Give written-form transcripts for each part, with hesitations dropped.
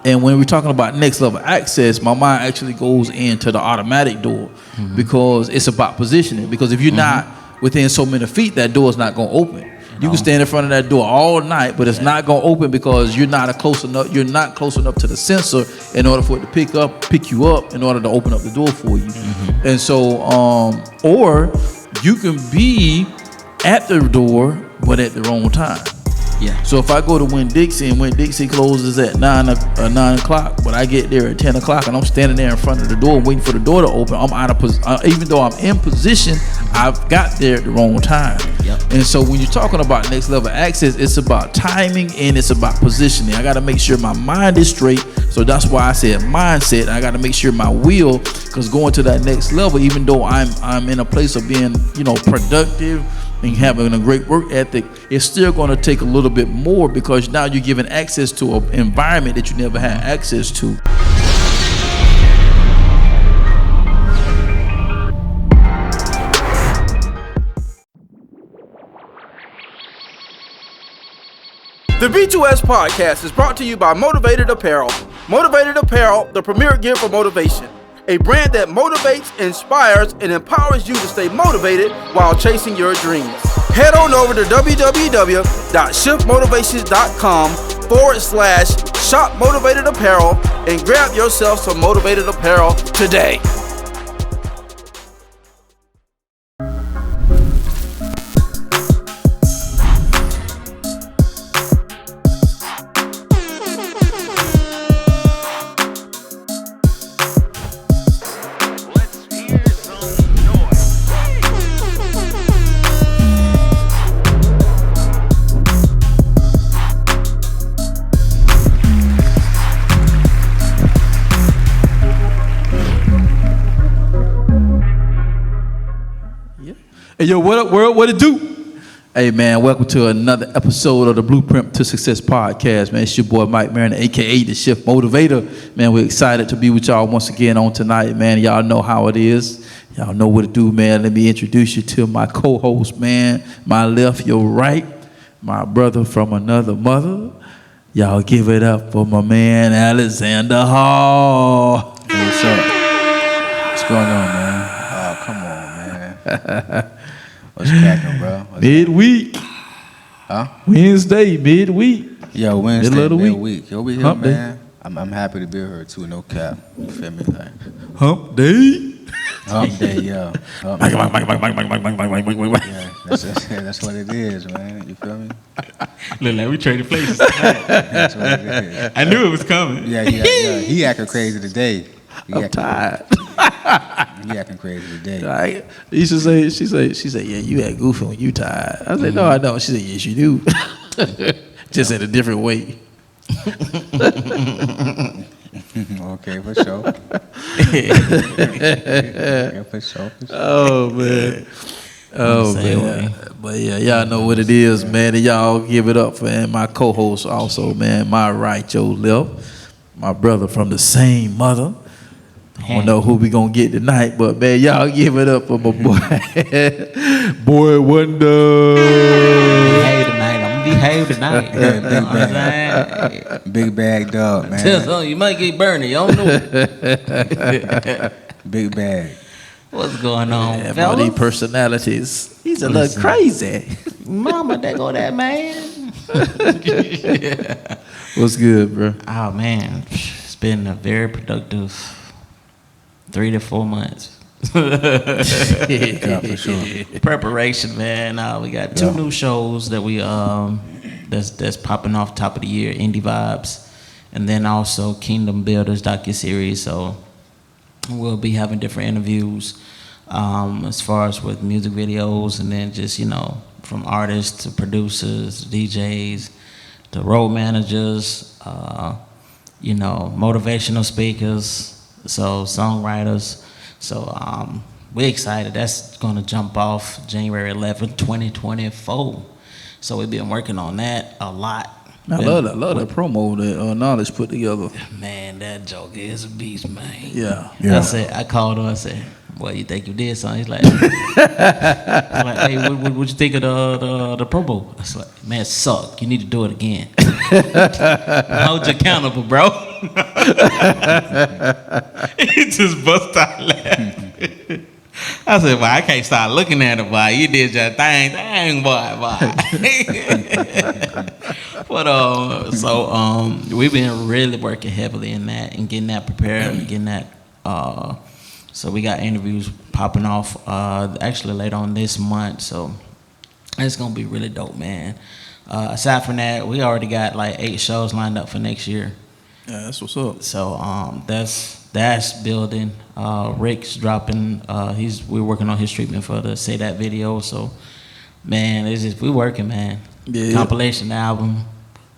and when we're talking about next level access, my mind actually goes into the automatic door because it's about positioning. Because if you're not within so many feet, that door is not going to open. You can stand in front of that door all night, but it's not going to open because you're not close enough. You're not close enough to the sensor in order for it to pick you up in order to open up the door for you. And so, or you can be at the door but at the wrong time. Yeah. So if I go to Winn-Dixie and Winn-Dixie closes at 9 o'clock, but I get there at 10 o'clock and I'm standing there in front of the door waiting for the door to open, I'm out of position. Even though I'm in position, I've got there at the wrong time. Yep. And so when you're talking about next level access, it's about timing and it's about positioning. I got to make sure my mind is straight. So that's why I said mindset. I got to make sure my will, because going to that next level, even though I'm in a place of being, productive and having a great work ethic, it's still going to take a little bit more because now you're giving access to an environment that you never had access to. The B2S podcast is brought to you by Motivated Apparel. Motivated Apparel, the premier gear for motivation. A brand that motivates, inspires, and empowers you to stay motivated while chasing your dreams. Head on over to www.shiftmotivations.com/shop Motivated Apparel and grab yourself some Motivated Apparel today. Hey, yo, what up, world? What it do? Hey, man, welcome to another episode of the Blueprint to Success podcast, man. It's your boy, Mike Marin, a.k.a. the Shift Motivator. Man, we're excited to be with y'all once again on tonight, man. Y'all know how it is. Y'all know what to do, man. Let me introduce you to my co-host, man. My left, your right. My brother from another mother. Y'all give it up for my man, Alexander Hall. What's up? What's going on, man? Oh, come on, man. What's cracking, bro? Midweek. Huh? Wednesday, midweek. Yo, Wednesday, middle of the midweek. Yo, we here, Hump man. I'm happy to be here too, no cap. You feel me? Like, Hump day. hump day, yo. Hump day. Yeah, that's what it is, man. You feel me? Look like we traded places. That's what it is. I knew it was coming. Yeah. He acting crazy today. I'm tired. He acting crazy today. Right? She said, yeah, you act goofy when you tired. I said, no, I don't. She said, yes, you do. Just in a different way. Okay, for sure. Yeah, for sure. Oh, man. Oh, man. But yeah, y'all know what it is, man. And y'all give it up for my co-host also, man. My right, your left. My brother from the same mother. I don't know who we gonna get tonight, but man, y'all give it up for my boy, Boy Wonda. Behave tonight. Big bag dog, man. Tell something, you might get burned. You don't know. Big bag. What's going on, Yeah, fellas? all these personalities. He's a little crazy. Mama, there go that man. What's good, bro? Oh man, it's been a very productive 3 to 4 months. Yeah, for sure. Preparation, man. We got 2 new shows that we that's popping off top of the year, Indie Vibes, and then also Kingdom Builders docuseries. So we'll be having different interviews as far as with music videos, and then just from artists to producers, DJs, to road managers, motivational speakers, so songwriters. So we're excited. That's going to jump off January 11th, 2024. So we've been working on that a lot. I love that promo that Knowledge put together. Man, that joke is a beast, man. Yeah. I called her. I said, "Well, you think you did something?" He's like, "Hey, what you think of the promo?" I was like, "Man, it sucked. You need to do it again." Hold you accountable, bro. He just bust out laughing. I said, boy, I can't stop looking at it, boy. You did your thing, boy. But we've been really working heavily in that and getting that prepared and getting that. So we got interviews popping off actually later on this month. So it's gonna be really dope, man. Aside from that, we already got like 8 shows lined up for next year. Yeah, that's what's up. So that's building. Rick's dropping. We're working on his treatment for the Say That video. So, man, we working, man. Yeah. Compilation album.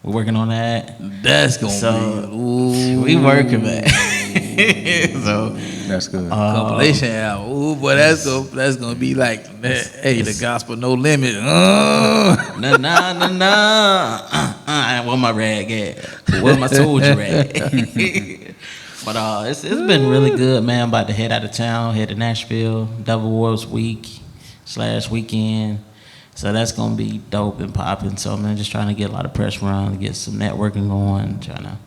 We're working on that. That's gonna be. Ooh. We working, man. So That's good. Compilation album. Ooh, boy, that's gonna be like, hey, the gospel no limit. Nah. Where my rag at? Where my soldier rag? But it's been really good, man. I'm about to head out of town, head to Nashville, Double Wars week/weekend. So that's gonna be dope and popping. So man, just trying to get a lot of press around, get some networking going, trying to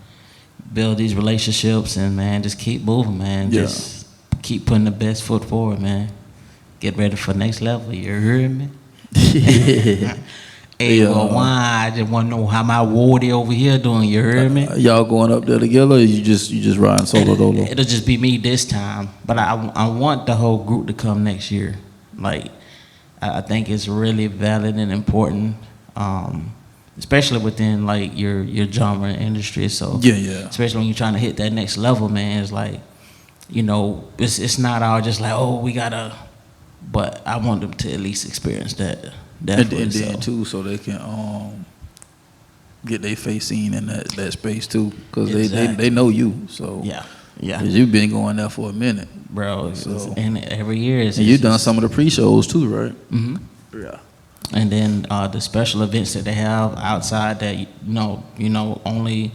build these relationships, and man, just keep moving, man. Yeah. Just keep putting the best foot forward, man. Get ready for next level. You heard me? Hey, well, why? I just want to know how my wardy over here doing. You heard me? Y'all going up there together, or you just riding solo dolo? It'll just be me this time, but I want the whole group to come next year. Like, I think it's really valid and important, especially within like your genre industry. So Yeah. especially when you're trying to hit that next level, man. It's like, it's not all just like, oh, we gotta. But I want them to at least experience that. And then too, so they can get their face seen in that space too, because Exactly. they know you. So Yeah. 'cause you've been going there for a minute, Bro. So- And every year is. and you've done some of the pre-shows too, right? Mm-hmm. Yeah. And then the special events that they have outside that only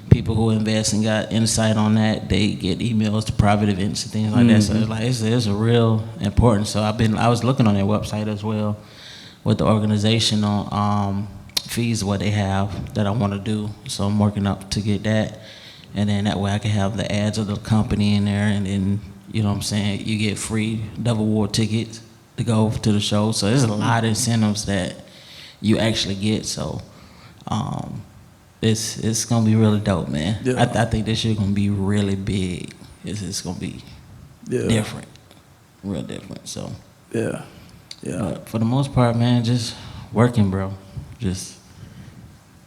people who invest and got insight on that, they get emails to private events and things like that. So it's like it's a real important. So I was looking on their website as well with the organizational fees what they have that I want to do. So I'm working up to get that, and then that way I can have the ads of the company in there, and then you know what I'm saying, you get free Double War tickets to go to the show. So there's a lot of incentives that you actually get. So it's gonna be really dope, man. Yeah. I think this year gonna be really big. It's gonna be different, real different. So Yeah. but for the most part, man, just working, bro. Just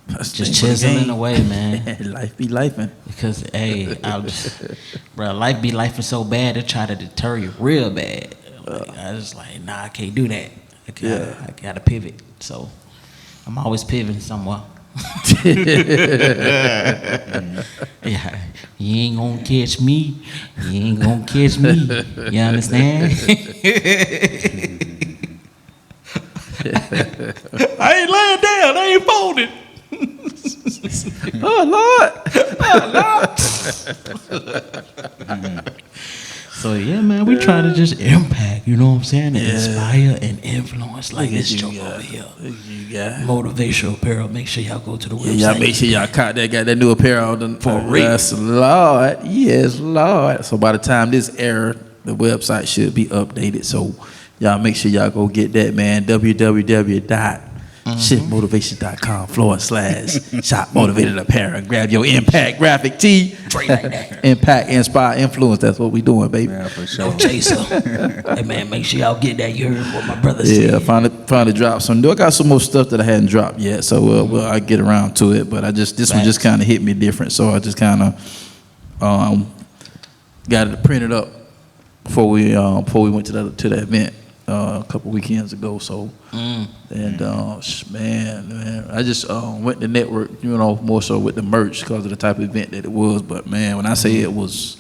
That's the thing for the chiseling game. away, man. Life be lifing. Because hey, bro, life be life is so bad, it try to deter you real bad. Like, I was like, nah, I can't do that. I gotta pivot. So I'm always pivoting somewhere. Yeah, you ain't gonna catch me. You ain't gonna catch me. You understand? I ain't laying down. I ain't folding. Oh Lord. So yeah, man, we try to just impact, you know what I'm saying, and inspire and influence like this joke over here. You got. Motivational apparel. Make sure y'all go to the website. Y'all make sure y'all got that new apparel For real. Yes, Lord. Yes, Lord. So by the time this air, the website should be updated. So y'all make sure y'all go get that, man. www.shiftmotivation.com/shop motivated apparel. Grab your impact graphic tee. Straight like that. Impact, inspire, influence. That's what we doing, baby. Yeah, for sure. No chaser. Hey man, make sure y'all get that. You heard what my brother said. Yeah, finally dropped some. I got some more stuff that I hadn't dropped yet, so I get around to it. But this one just kind of hit me different, so I just kind of got it printed up before we went to the event a couple weekends ago. So and man, I just went to network, more so with the merch because of the type of event that it was. But man, when I say it was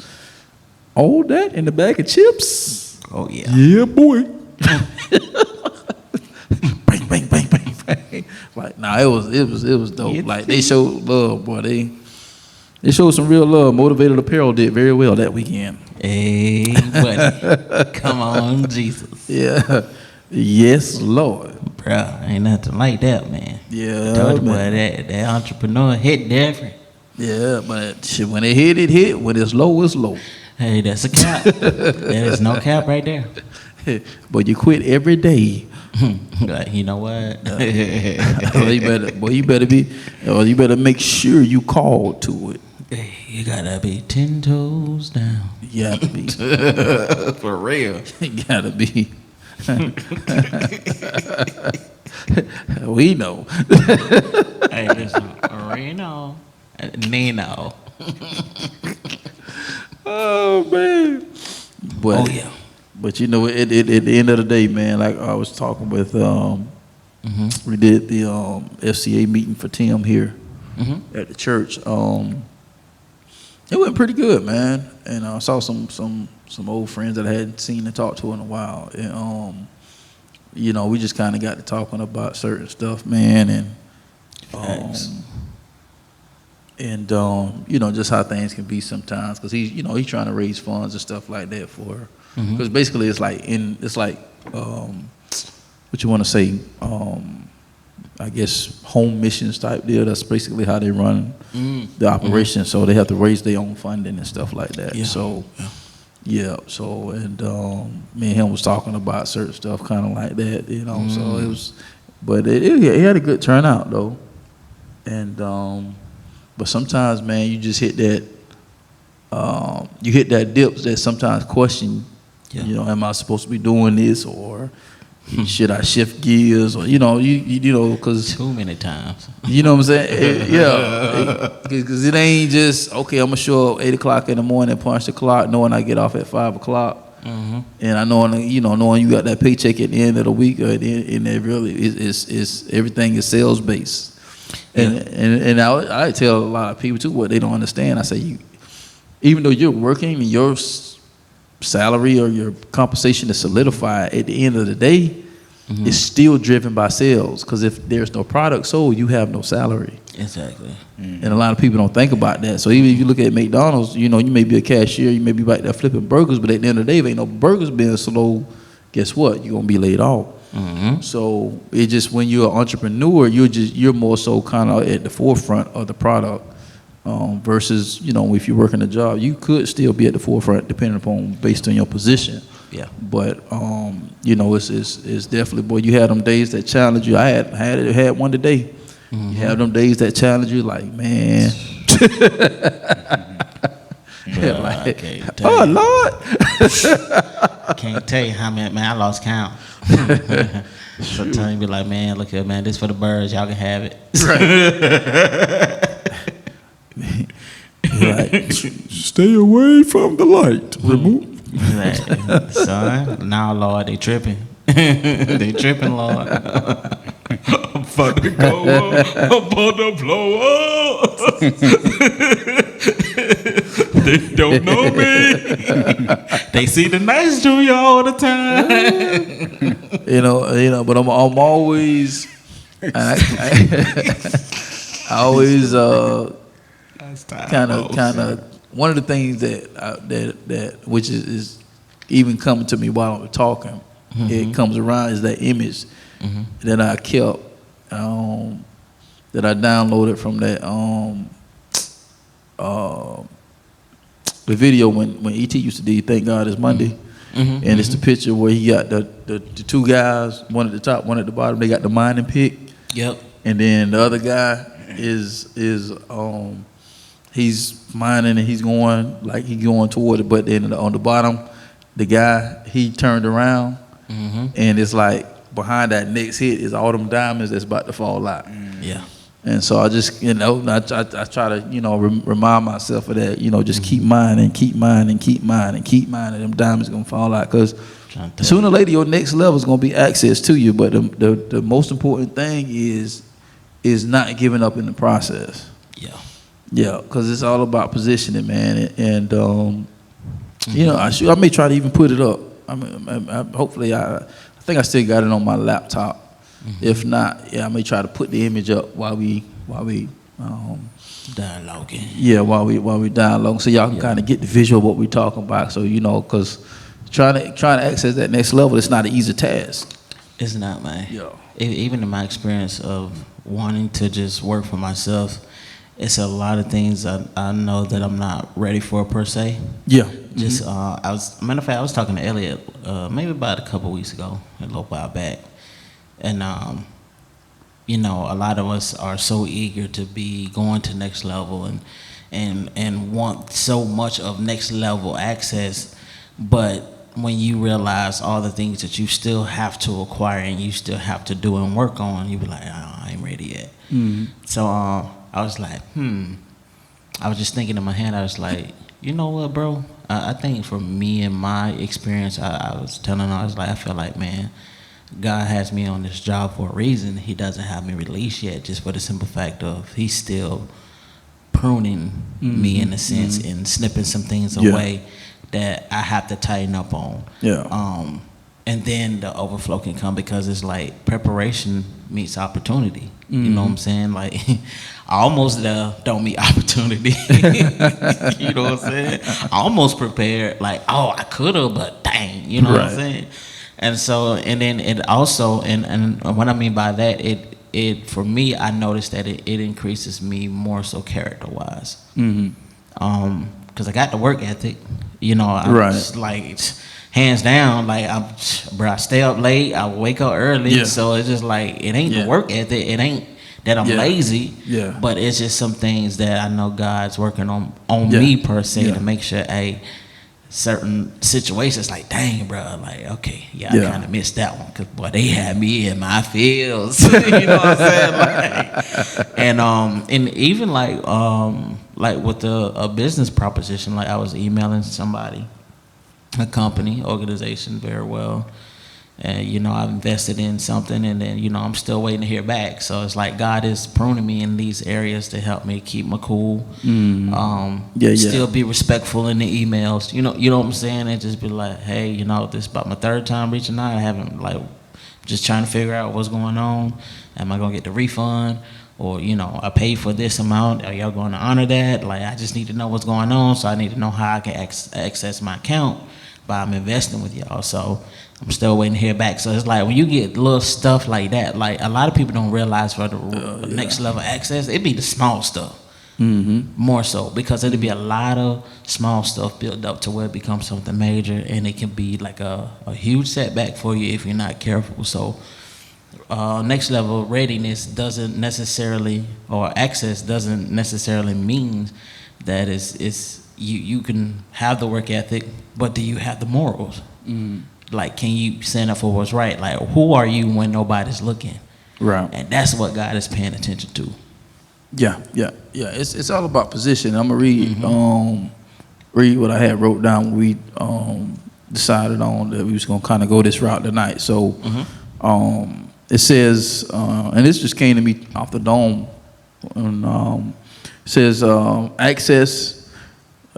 all that in the bag of chips. Oh yeah. Yeah, boy. Bang, bang, bang, bang, bang. Like, nah, it was dope. Like, they showed love, boy. They showed some real love. Motivated Apparel did very well that weekend. Hey, buddy. Come on, Jesus. Yeah. Yes, Lord. Bruh, ain't nothing like that, man. Yeah, Told you, man. boy, that entrepreneur hit different. Yeah, but shit, when it hit, it hit. When it's low, it's low. Hey, that's a cap. There is no cap right there. But you quit every day. Like, you know what? You better make sure you call to it. Hey, you gotta be 10 toes down. You gotta be. For real. You gotta be. We know. Hey, listen, Reno, Nino. Oh man. But, Oh yeah. But you know, at the end of the day, man, like I was talking with, we did the FCA meeting for Tim here at the church. It went pretty good, man. And I saw some old friends that I hadn't seen and talked to in a while. And you know, we just kind of got to talking about certain stuff, man, and you know, just how things can be sometimes, because he's trying to raise funds and stuff like that for her. Because basically it's like what you want to say, I guess home missions type deal. That's basically how they run the operation. So they have to raise their own funding and stuff like that. Yeah. So so and me and him was talking about certain stuff kind of like that, you know. So it was, but it had a good turnout though. And but sometimes, man, you just hit that dips that sometimes question, you know, am I supposed to be doing this, or should I shift gears, or you know, because too many times. You know what I'm saying? Because it ain't just okay. I'm gonna show up 8 o'clock in the morning, punch the clock, knowing I get off at 5 o'clock, and I knowing you got that paycheck at the end of the week, or and it really is everything is sales based. And I tell a lot of people too what they don't understand. I say, even though you're working, your salary or your compensation is solidified, at the end of the day, it's still driven by sales. Because if there's no product sold, you have no salary. Exactly. And a lot of people don't think about that. So even if you look at McDonald's, you know, you may be a cashier, you may be back there flipping burgers, but at the end of the day, if ain't no burgers being sold, guess what? You're gonna be laid off. So it just, when you're an entrepreneur, you're more so kind of at the forefront of the product, versus, you know, if you're working a job, you could still be at the forefront depending upon based on your position. Yeah. But you know, it's definitely, boy, you had them days that challenge you. I had one today. You have them days that challenge you, like, man. Bro, like, oh Lord. I can't tell you how many, man, I lost count. Sometimes you be like, man, look here, man, this for the birds, y'all can have it. Like, stay away from the light. Remove. Like, son, now, Lord, they tripping. They tripping, Lord. I'm about to go up. I'm about to blow up. They don't know me. They see the nice Junior all the time. You know, but I'm always, I always kind of one of the things that which is even coming to me while I'm talking, it comes around, is that image that I kept, that I downloaded from that the video when E.T. used to do Thank God It's Monday. And it's the picture where he got the two guys, one at the top, one at the bottom. They got the mining pick. Yep. And then the other guy is he's mining and he's going toward it, but then on the bottom, the guy, he turned around and it's like behind that next hit is all them diamonds that's about to fall out. Yeah. And so I just, I try to, remind myself of that, just keep mining, keep mining, keep mining, keep mining. Them diamonds gonna fall out, because sooner or later your next level is gonna be access to you. But the most important thing is not giving up in the process. Yeah. Yeah, because it's all about positioning, man. And I may try to even put it up. Hopefully, I think I still got it on my laptop. If not, I may try to put the image up while we dialoguing. Yeah, while we dialogue, so y'all can kind of get the visual of what we're talking about. So because trying to access that next level, it's not an easy task. It's not, man. Yeah. Even in my experience of wanting to just work for myself, it's a lot of things I know that I'm not ready for per se. Yeah. Just matter of fact, I was talking to Elliot maybe about a couple weeks ago, a little while back, and you know, a lot of us are so eager to be going to next level and want so much of next level access, but when you realize all the things that you still have to acquire and you still have to do and work on, you be like, oh, I ain't ready yet. So I was like, I was just thinking in my head, I was like, you know what, bro? I think for me and my experience, I was telling her, I was like, I feel like, man, God has me on this job for a reason. He doesn't have me released yet, just for the simple fact of he's still pruning me in a sense and snipping some things away that I have to tighten up on. Yeah. And then the overflow can come because it's like preparation meets opportunity. You know what I'm saying? Like, I almost don't meet opportunity. You know what I'm saying? I almost prepared, like, oh, I could have, but dang, you know what I'm saying? And so, and then it also, and what I mean by that, it for me, I noticed that it increases me more so character-wise. Because I got the work ethic, you know, I'm just like, hands down, like, I stay up late, I wake up early, so it's just like, it ain't the work ethic, it ain't that I'm lazy, but it's just some things that I know God's working on me per se to make sure, certain situations, like, dang, bro, like, okay, I kind of missed that one, because, boy, they had me in my fields, you know what I'm saying, like, and even, like with a business proposition, like, I was emailing somebody, a company, organization, very well, and, you know, I've invested in something, and then, you know, I'm still waiting to hear back, so it's like God is pruning me in these areas to help me keep my cool, still be respectful in the emails, you know what I'm saying, and just be like, hey, you know, this is about my third time reaching out, I haven't, like, just trying to figure out what's going on, am I gonna get the refund, or, you know, I paid for this amount, are y'all going to honor that, like, I just need to know what's going on, so I need to know how I can access my account, but I'm investing with y'all, so I'm still waiting to hear back. So it's like when you get little stuff like that, like a lot of people don't realize for the next level access, it'd be the small stuff more so, because it'd be a lot of small stuff built up to where it becomes something major, and it can be like a huge setback for you if you're not careful. So next level readiness doesn't necessarily, or access doesn't necessarily mean that it's you can have the work ethic, but do you have the morals? Like, can you stand up for what's right? Like, who are you when nobody's looking? Right. And that's what God is paying attention to. Yeah. It's all about position. I'm gonna read what I had wrote down when we decided on that we was gonna kind of go this route tonight. So it says, and this just came to me off the dome, and it says access,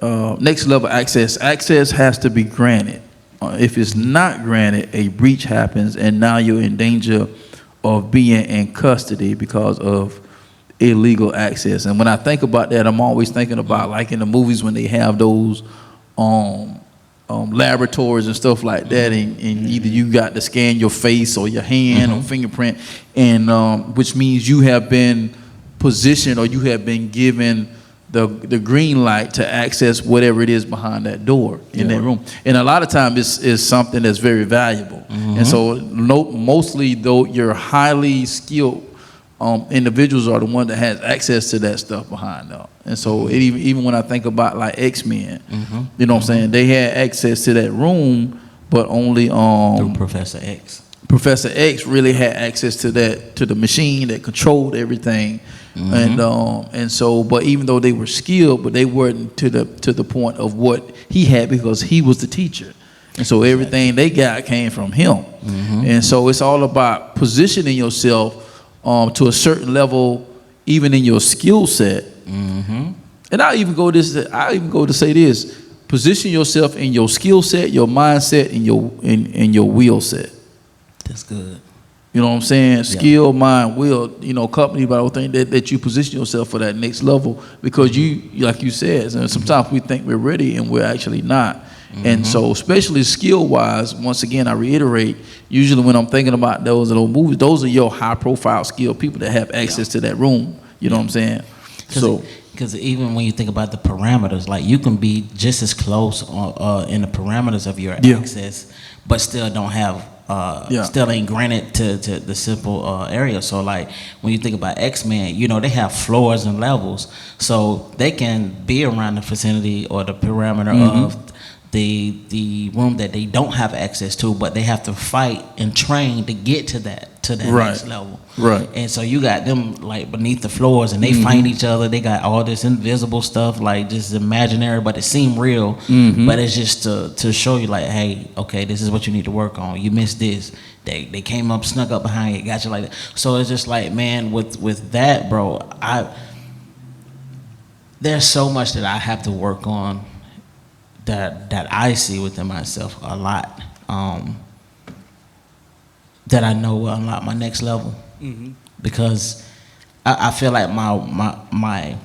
next level access. Access has to be granted. If it's not granted, a breach happens, and now you're in danger of being in custody because of illegal access. And when I think about that, I'm always thinking about, like, in the movies when they have those laboratories and stuff like that, and either you got to scan your face or your hand or fingerprint, and which means you have been positioned or you have been given the green light to access whatever it is behind that door in that room. And a lot of times it's something that's very valuable. And so mostly, though, your highly skilled individuals are the one that has access to that stuff behind them. And so even when I think about, like, X-Men, you know what I'm saying, they had access to that room, but only through Professor X. Professor X really had access to the machine that controlled everything. And so, but even though they were skilled, but they weren't to the point of what he had, because he was the teacher, and so everything they got came from him. And so it's all about positioning yourself to a certain level, even in your skill set. And I even go to say this: position yourself in your skill set, your mindset, and your will set. That's good. You know what I'm saying? Skill, mind, will, you know, accompanied by the thing that you position yourself for that next level, because you, like you said, and sometimes we think we're ready and we're actually not. And so, especially skill-wise, once again, I reiterate, usually when I'm thinking about those movies, those are your high-profile skilled people that have access to that room. You know what I'm saying? Because even when you think about the parameters, like you can be just as close in the parameters of your access, but still don't have, still ain't granted to the simple area. So like when you think about X-Men, you know, they have floors and levels, so they can be around the vicinity or the parameter of the room that they don't have access to, but they have to fight and train to get to that next level. Right. And so you got them like beneath the floors, and they fight each other. They got all this invisible stuff, like just imaginary, but it seemed real. But it's just to show you, like, hey, okay, this is what you need to work on. You missed this. They came up, snuck up behind you, got you like that. So it's just like, man, with that, bro, there's so much that I have to work on that I see within myself a lot. That I know will unlock my next level, because I feel like my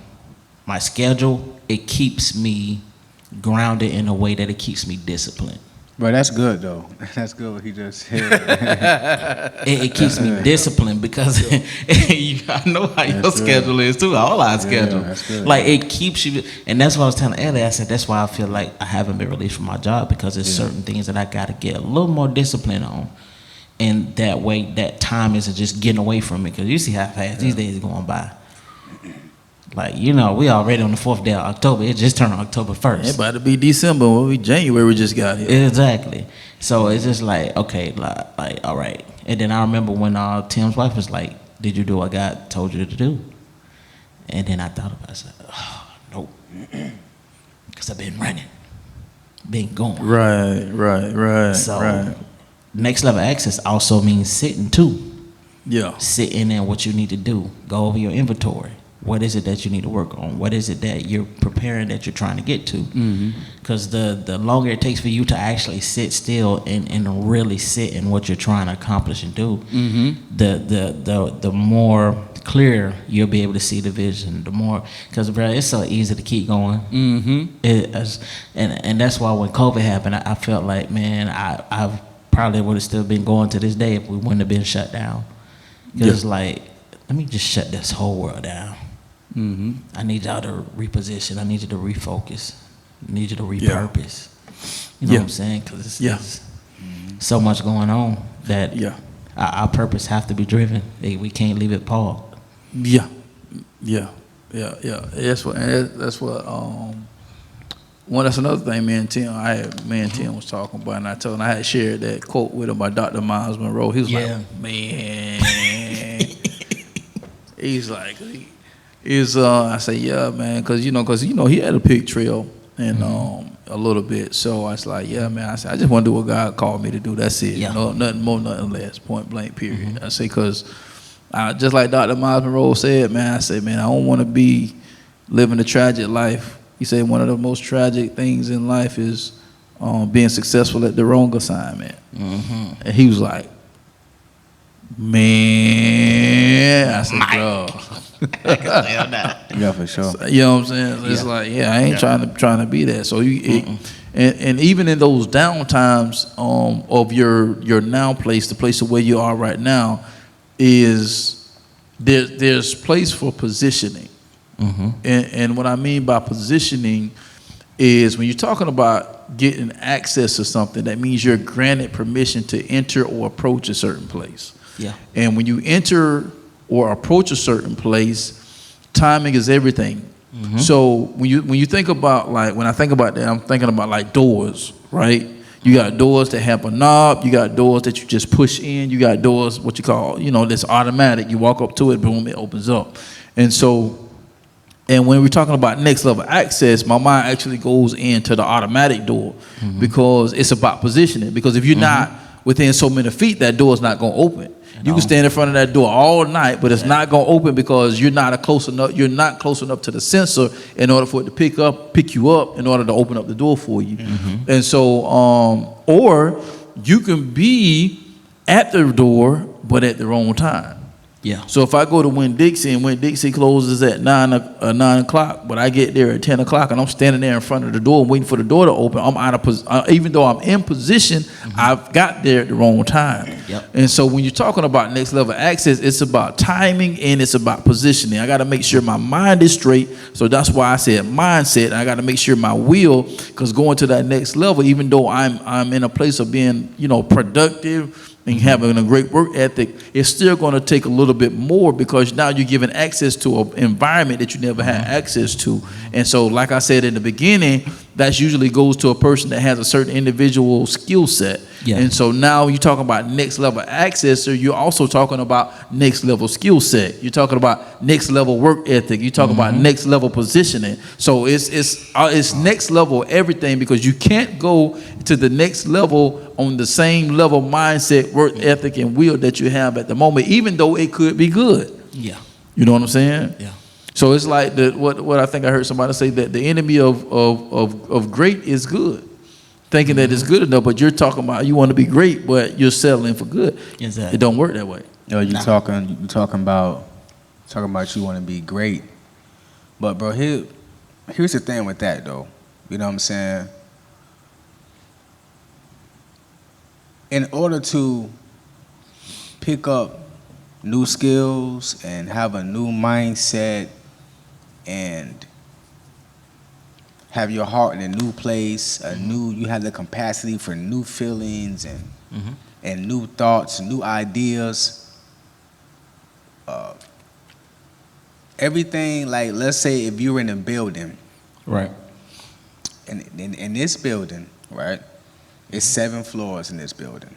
schedule, it keeps me grounded in a way that it keeps me disciplined. Bro, that's good though. That's good what he just said. It keeps me disciplined because I know how your schedule is too. All our schedule, that's good. Like it keeps you, and that's what I was telling Ellie. I said that's why I feel like I haven't been released from my job, because there's certain things that I got to get a little more discipline on. And that way, that time isn't just getting away from me. Because you see how fast these days are going by. Like, you know, we already on the 4th day of October. It just turned October 1st. It about to be December. Well, January just got here. Exactly. So it's just like, okay, like all right. And then I remember when Tim's wife was like, did you do what God told you to do? And then I thought about it. I said, oh, nope. Because I've been running. Been going. Right. So, next level access also means sitting too. Yeah. Sitting in what you need to do. Go over your inventory. What is it that you need to work on? What is it that you're preparing, that you're trying to get to? Because the longer it takes for you to actually sit still and really sit in what you're trying to accomplish and do, the more clear you'll be able to see the vision. The more, because bro, it's so easy to keep going. And that's why when COVID happened, I felt like, man, I probably would have still been going to this day if we wouldn't have been shut down. Because it's like, let me just shut this whole world down. I need y'all to reposition. I need you to refocus. I need you to repurpose. You know what I'm saying? Because it's so much going on that our purpose have to be driven. We can't leave it paused. Yeah. That's what. Well, that's another thing. Me and Tim was talking about, and I told him I had shared that quote with him by Dr. Miles Monroe. He was like, man. I say, yeah, man, because you know he had a pig trail and a little bit. So I was like, yeah, man. I said, I just want to do what God called me to do. That's it. Yeah. No, nothing more, nothing less. Point blank. Period. I say, because just like Dr. Miles Monroe said, man. I say, man, I don't want to be living a tragic life. He said one of the most tragic things in life is being successful at the wrong assignment. And he was like, man, I said, bro. Yeah, for sure. So, you know what I'm saying? So it's like, I ain't trying to be that. So and even in those down times of your now place, the place of where you are right now, is there's place for positioning. And what I mean by positioning is when you're talking about getting access to something, that means you're granted permission to enter or approach a certain place. Yeah. And when you enter or approach a certain place, timing is everything. So when you think about, like, when I think about that, I'm thinking about like doors, right? You got doors that have a knob. You got doors that you just push in. You got doors, what you call, that's automatic. You walk up to it, boom, it opens up. And when we're talking about next level access, my mind actually goes into the automatic door because it's about positioning. Because if you're not within so many feet, that door is not going to open. You can stand in front of that door all night, but it's not going to open because you're not close enough. You're not close enough to the sensor in order for it to pick you up in order to open up the door for you. And so, or you can be at the door, but at the wrong time. Yeah. So if I go to Winn-Dixie and Winn-Dixie closes at 9 o'clock, but I get there at 10 o'clock and I'm standing there in front of the door waiting for the door to open, I'm out of position. Even though I'm in position, I've got there at the wrong time. Yep. And so when you're talking about next level access, it's about timing and it's about positioning. I got to make sure my mind is straight. So that's why I said mindset. I got to make sure my will, because going to that next level, even though I'm in a place of being, productive and having a great work ethic, it's still going to take a little bit more, because now you're giving access to an environment that you never had access to. And so, like I said in the beginning, that usually goes to a person that has a certain individual skill set. Yeah. And so now you're talking about next level access, so you're also talking about next level skill set. You're talking about next level work ethic. You're talking about next level positioning. So it's next level everything, because you can't go to the next level on the same level mindset, work ethic, and will that you have at the moment, even though it could be good. Yeah. You know what I'm saying? Yeah. So it's like what I think I heard somebody say, that the enemy of great is good. Thinking that it's good enough, but you're talking about you want to be great, but you're settling for good. Exactly. It don't work that way. You're talking about you want to be great, but bro, here's the thing with that though. You know what I'm saying? In order to pick up new skills and have a new mindset and have your heart in a new place, you have the capacity for new feelings and new thoughts, new ideas. Everything, like, let's say if you're in a building, Right. and in this building, right, it's 7 floors in this building.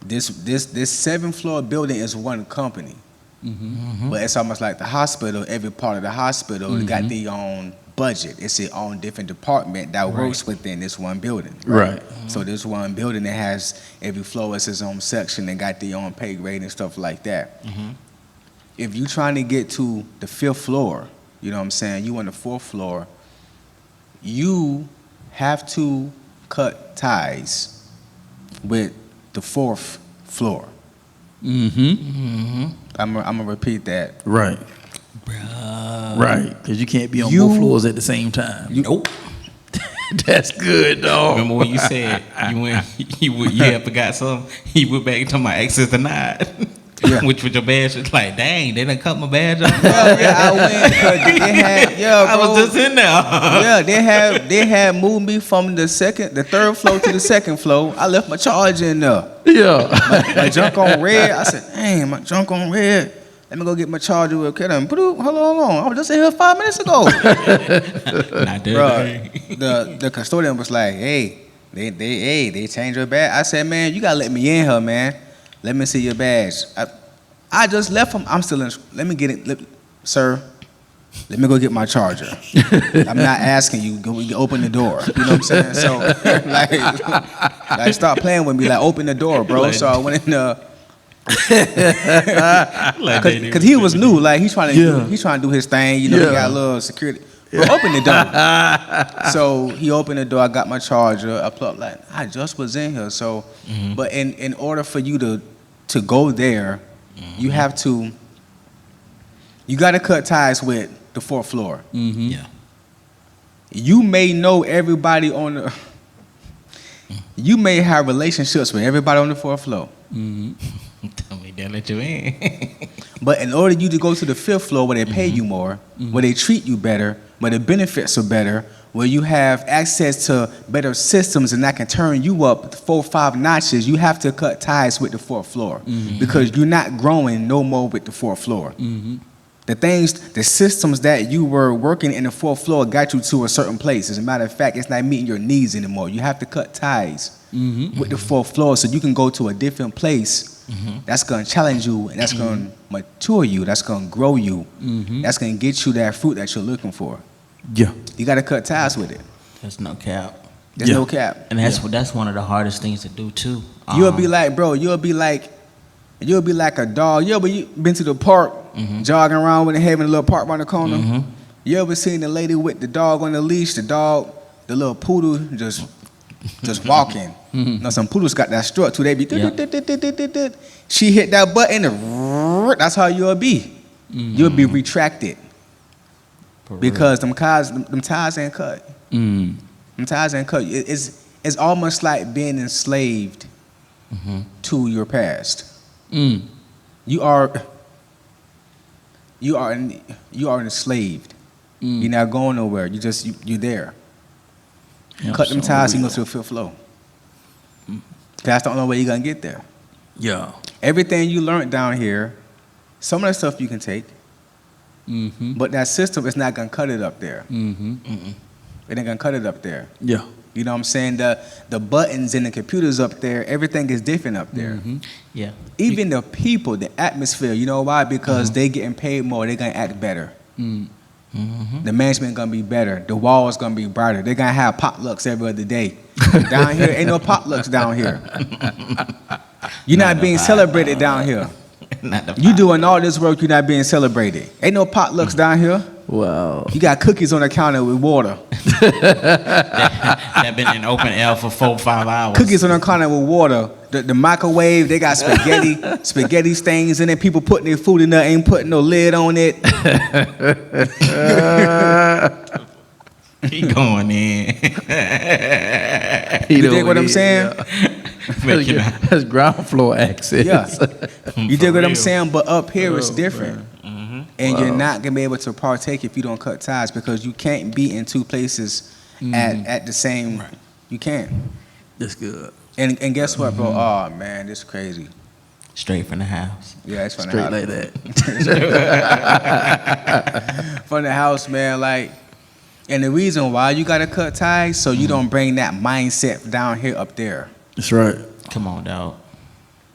This 7-floor building is one company, but it's almost like the hospital. Every part of the hospital got their own budget. It's their own different department that works within this one building. Right. So this one building that has every floor is its own section and got their own pay grade and stuff like that. If you're trying to get to the 5th floor, you know what I'm saying, you on the 4th floor, you have to cut ties with the 4th floor. I'm gonna repeat that. Right. Right. Because you can't be on both floors at the same time. Nope. That's good, dog. Remember when you said you had forgot something? He went back to my access denied. Yeah. Which with your badge, it's like, dang, they done cut my badge off. I went because they had, I bro. was just in there. They had moved me from the 3rd floor to the 2nd floor. I left my charger in there. Yeah. My junk on red. I said, dang, my junk on red. Let me go get my charger real quick. Hold on. I was just in here 5 minutes ago. Bro, the custodian was like, hey, they changed your badge. I said, man, you gotta let me in here, man. Let me see your badge. I just left him. I'm still in. Let me get it. Sir, let me go get my charger. I'm not asking you. Go open the door. You know what I'm saying? So, like stop playing with me. Like, open the door, bro. So I went in there. Because he was new. Like, he's trying to do his thing. You know, he got a little security. Bro, open the door. So he opened the door. I got my charger. I plugged, like, I just was in here. So, but in order for you to go there, you have to. You got to cut ties with the 4th floor. Yeah. You may know everybody on the. You may have relationships with everybody on the 4th floor. Tell me they'll let you in. But in order you to go to the 5th floor where they pay you more, where they treat you better, where the benefits are better, where you have access to better systems and that can turn you up 4 or 5 notches, you have to cut ties with the 4th floor because you're not growing no more with the 4th floor. The systems that you were working in the 4th floor got you to a certain place. As a matter of fact, it's not meeting your needs anymore. You have to cut ties with the 4th floor so you can go to a different place that's going to challenge you and that's going to mature you, that's going to grow you, that's going to get you that fruit that you're looking for. Yeah. You got to cut ties with it. There's no cap. There's no cap. And that's one of the hardest things to do too. You'll be like, bro, you'll be like a dog. You been to the park, jogging around when they having a little park around the corner? You ever seen the lady with the dog on the leash, the little poodle just just walking. Now some poodles got that strut too. They be she hit that button, that's how you'll be. You'll be retracted because them ties ain't cut. Them ties ain't cut. It's almost like being enslaved to your past. You are enslaved. You're not going nowhere. You're there. Cut them ties and go to the fifth floor. That's the only way you're gonna get there. Yeah. Everything you learned down here, some of that stuff you can take, but that system is not gonna cut it up there. It ain't gonna cut it up there. Yeah. You know what I'm saying? The buttons and the computers up there, everything is different up there. Yeah. Even the people, the atmosphere, you know why? Because they getting paid more, they gonna act better. The management gonna be better. The walls gonna be brighter. They gonna have potlucks every other day. Down here, ain't no potlucks down here. You're not being celebrated down here. You doing all this work, you're not being celebrated. Ain't no potlucks down here. Wow. You got cookies on the counter with water. That been in open air for 4-5 hours. Cookies on the counter with water. The microwave, they got spaghetti stains in it. People putting their food in there, ain't putting no lid on it. He going in. You dig what I'm saying? That's ground floor access. Yeah. You dig what I'm real. saying? But up here it's different. Mm-hmm. And you're not gonna be able to partake if you don't cut ties because you can't be in two places at the same. You can't. That's good. And guess what, bro? Oh man, this is crazy. Straight from the house. Yeah, it's from the Straight house. like that. From the house, man. Like, and the reason why you gotta cut ties so you don't bring that mindset down here up there. That's right. Come on, dog.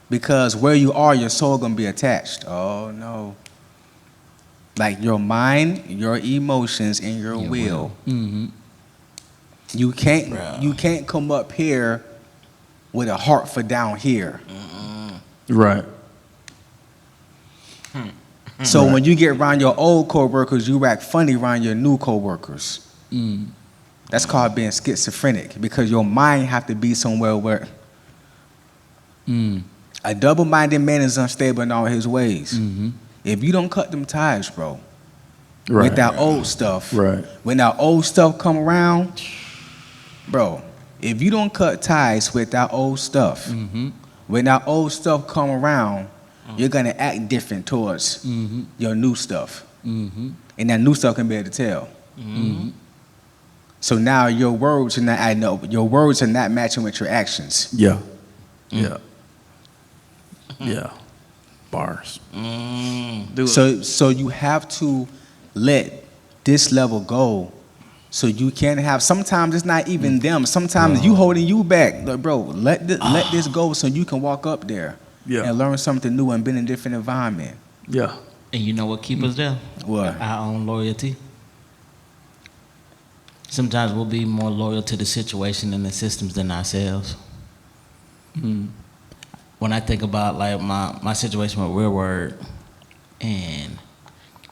Because where you are, your soul gonna be attached. Oh no. Like your mind, your emotions, and your will. You can't come up here with a heart for down here. Right. So when you get around your old coworkers, you act funny around your new coworkers. That's called being schizophrenic because your mind have to be somewhere where a double-minded man is unstable in all his ways. If you don't cut them ties, bro, with that old stuff, when that old stuff come around, bro, if you don't cut ties with that old stuff, when that old stuff come around, you're gonna act different towards your new stuff, and that new stuff can be able to tell. So now your words are not adding up. Your words are not matching with your actions. Yeah. Bars. Do it. So you have to let this level go so you can have, sometimes it's not even them. Sometimes you holding you back. Like, bro, let this go so you can walk up there and learn something new and be in a different environment. Yeah. And you know what keep us there? What? Our own loyalty. Sometimes we'll be more loyal to the situation and the systems than ourselves. When I think about like my situation with Real Word and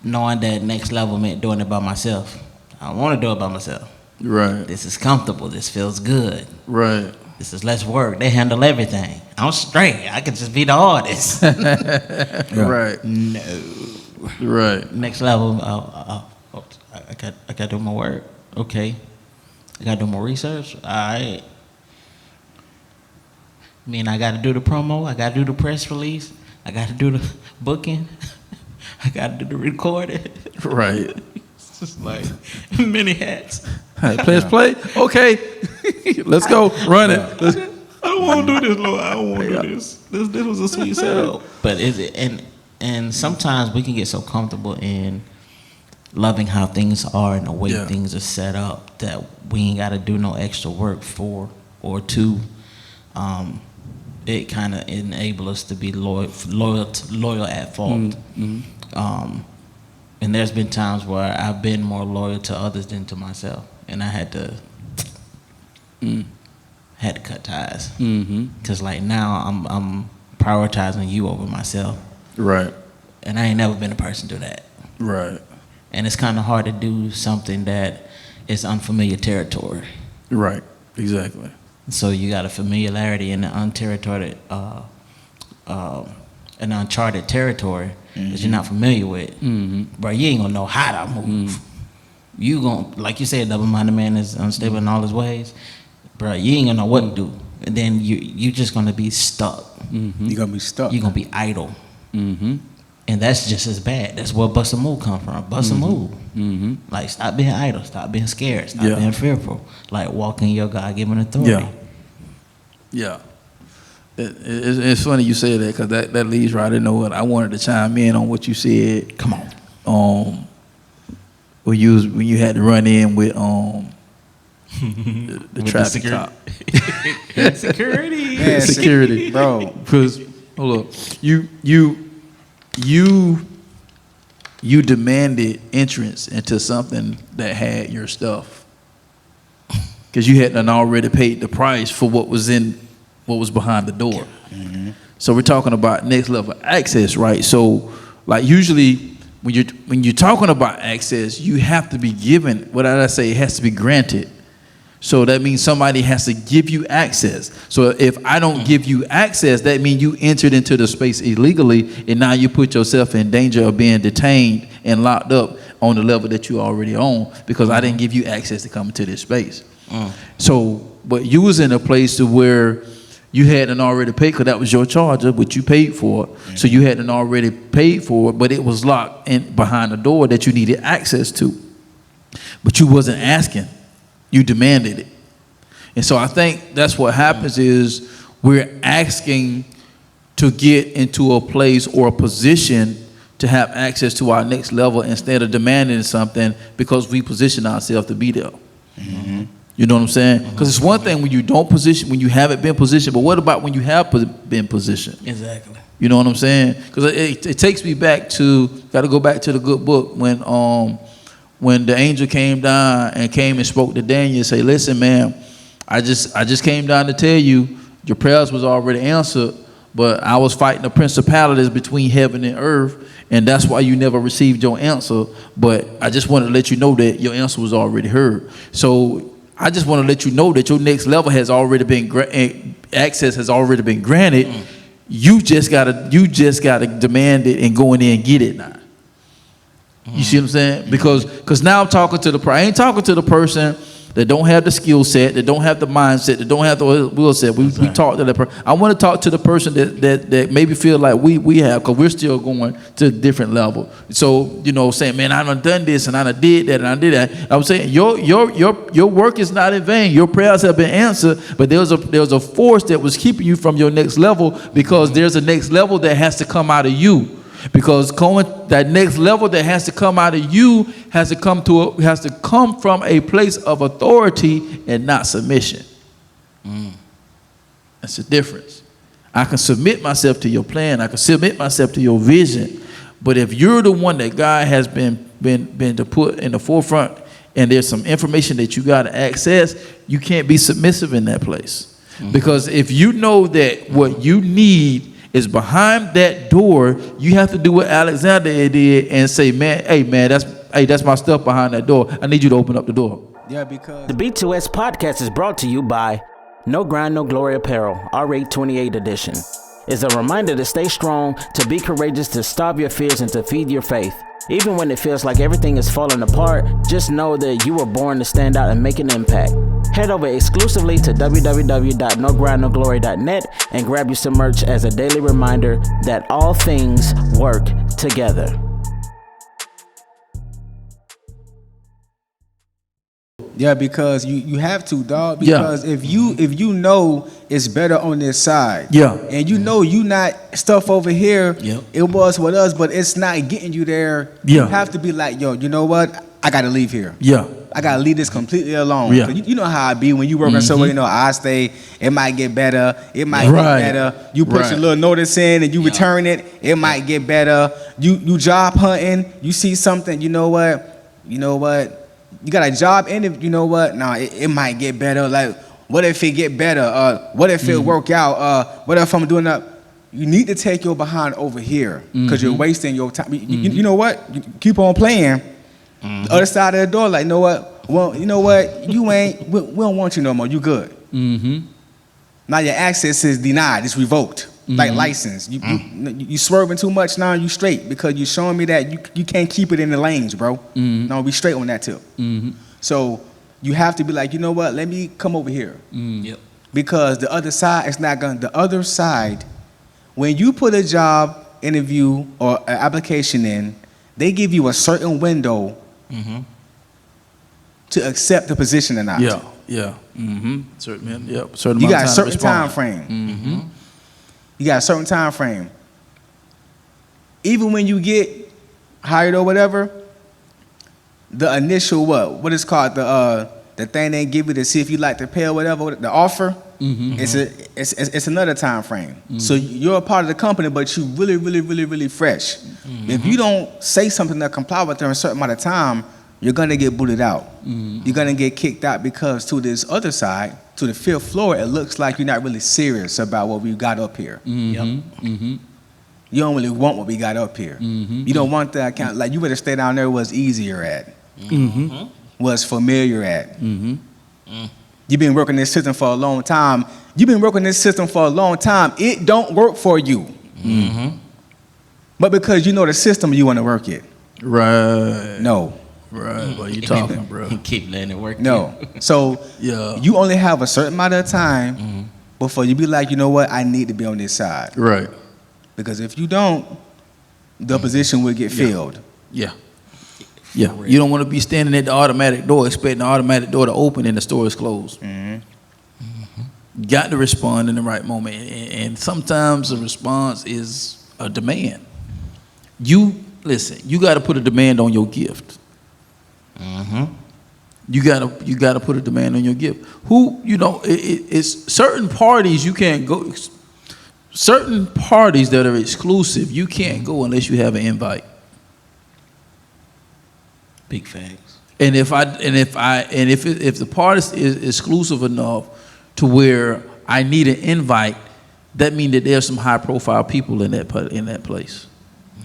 knowing that next level meant doing it by myself. I don't want to do it by myself. Right. This is comfortable. This feels good. Right. This is less work. They handle everything. I'm straight. I can just be the artist. Right. No. Right. Next level, I got to do my work. Okay. I got to do more research. All right. I mean, I got to do the promo. I got to do the press release. I got to do the booking. I got to do the recording. Right. It's just like many hats. Hey, let's play. Okay. Let's go. Run it. I don't want to do this, Lord. I don't want to do this. This was a sweet setup. But and sometimes we can get so comfortable in loving how things are and the way things are set up that we ain't got to do no extra work for or to. It kind of enables us to be loyal at fault. And there's been times where I've been more loyal to others than to myself, and I had to cut ties. Cause like now I'm prioritizing you over myself. Right. And I ain't never been a person to do that. Right. And it's kind of hard to do something that is unfamiliar territory. Right. Exactly. So you got a familiarity in the an uncharted territory that you're not familiar with. Bro, you ain't gonna know how to move. You gonna, like you said, double-minded man is unstable in all his ways. Bro, you ain't gonna know what to do. And then you just gonna be stuck. You're gonna be stuck. You're gonna be idle. And that's just as bad. That's where bust a move come from. Bust a move. Like, stop being idle. Stop being scared. Stop being fearful. Like, walk in your God-given authority. Yeah. It's funny you say that, because that leads right into what I wanted to chime in on what you said. Come on. When you had to run in with the traffic cop. Security. Yeah, Security, bro. Because hold up, you demanded entrance into something that had your stuff, because you hadn't already paid the price for what was behind the door. So we're talking about next level access, right? So, like, usually when you're talking about access, you have to be given. What did I say? It has to be granted. So that means somebody has to give you access. So if I don't give you access, that means you entered into the space illegally, and now you put yourself in danger of being detained and locked up on the level that you already own, because I didn't give you access to come into this space. So, but you was in a place to where you hadn't already paid, because that was your charger, but you paid for it. So you hadn't already paid for it, but it was locked in behind the door that you needed access to. But you wasn't asking. You demanded it. And so I think that's what happens is we're asking to get into a place or a position to have access to our next level instead of demanding something because we position ourselves to be there. You know what I'm saying? Because it's one thing when you don't position, when you haven't been positioned, but what about when you have been positioned? Exactly. You know what I'm saying? Because it takes me back to, got to go back to the good book when the angel came down and came and spoke to Daniel and say, listen, man, I just came down to tell you your prayers was already answered, but I was fighting the principalities between heaven and earth, and that's why you never received your answer. But I just wanted to let you know that your answer was already heard. So I just want to let you know that your next level has already been access has already been granted. You just gotta demand it and go in there and get it now. You see what I'm saying? Because now I'm talking to I ain't talking to the person that don't have the skill set, that don't have the mindset, that don't have the will set. We talk to that person. I want to talk to the person that maybe feel like we have, because we're still going to a different level. So, you know, saying, man, I done this and I done did that and I did that. I'm saying your work is not in vain. Your prayers have been answered, but there's a force that was keeping you from your next level, because there's a next level that has to come out of you. Because that next level that has to come out of you has to come from a place of authority and not submission. That's the difference. I can submit myself to your plan. I can submit myself to your vision. But if you're the one that God has been to put in the forefront, and there's some information that you got to access, you can't be submissive in that place. Because if you know that what you need is behind that door, you have to do what Alexander did and say, man, that's my stuff behind that door. I need you to open up the door. Yeah, because The B2S podcast is brought to you by No Grind, No Glory Apparel, R8 28 edition. It's a reminder to stay strong, to be courageous, to starve your fears, and to feed your faith. Even when it feels like everything is falling apart, just know that you were born to stand out and make an impact. Head over exclusively to www.nogrindnoglory.net and grab you some merch as a daily reminder that all things work together. Yeah, because you have to, dog. Because if you know it's better on this side, and you know you not stuff over here, it was with us, but it's not getting you there. You have to be like, yo, you know what? I gotta leave here. I gotta leave this completely alone. You know how I be when you working somewhere. You know, I stay. It might get better. It might get better. You put your little notice in and you return it. It might get better. You job hunting. You see something. You know what? You got a job in it, you know what? Nah, it might get better. Like, what if it get better? What if it work out? What if I'm doing that? You need to take your behind over here, because you're wasting your time. You know what? You keep on playing. The other side of the door, like, you know what? Well, you know what? We don't want you no more. You good. Now your access is denied. It's revoked. Like license. You swerving too much, now you straight because you showing me that you can't keep it in the lanes, bro. No, we straight on that tip. So you have to be like, you know what? Let me come over here. Yep. Because the other side is not going to, the other side, when you put a job interview or an application in, they give you a certain window to accept the position or not. Yeah. Certain, certain You amount got a of certain to time respond. frame. You got a certain time frame. Even when you get hired or whatever, the initial what is called the thing they give you to see if you like to pay or whatever, the offer, it's another time frame. So you're a part of the company, but you really fresh. If you don't say something that comply with them a certain amount of time, you're gonna get booted out. You're gonna get kicked out because to this other side, to the fifth floor, it looks like you're not really serious about what we got up here. You don't really want what we got up here. You don't want that kind of, like you better stay down there where it's easier at. Was familiar at. You've been working this system for a long time. It don't work for you. But because you know the system, you want to work it. Right. No. Right. What you talking, bro? Keep letting it work. No. So you only have a certain amount of time before you be like, you know what, I need to be on this side. Right. Because if you don't, the position will get filled. Yeah. You don't want to be standing at the automatic door expecting the automatic door to open and the store is closed. Got to respond in the right moment. And sometimes the response is a demand. You got to put a demand on your gift. You gotta put a demand on your gift. It's certain parties you can't go. Certain parties that are exclusive, you can't go unless you have an invite. Big facts. And if the party is exclusive enough to where I need an invite, that means that there's some high profile people in that place,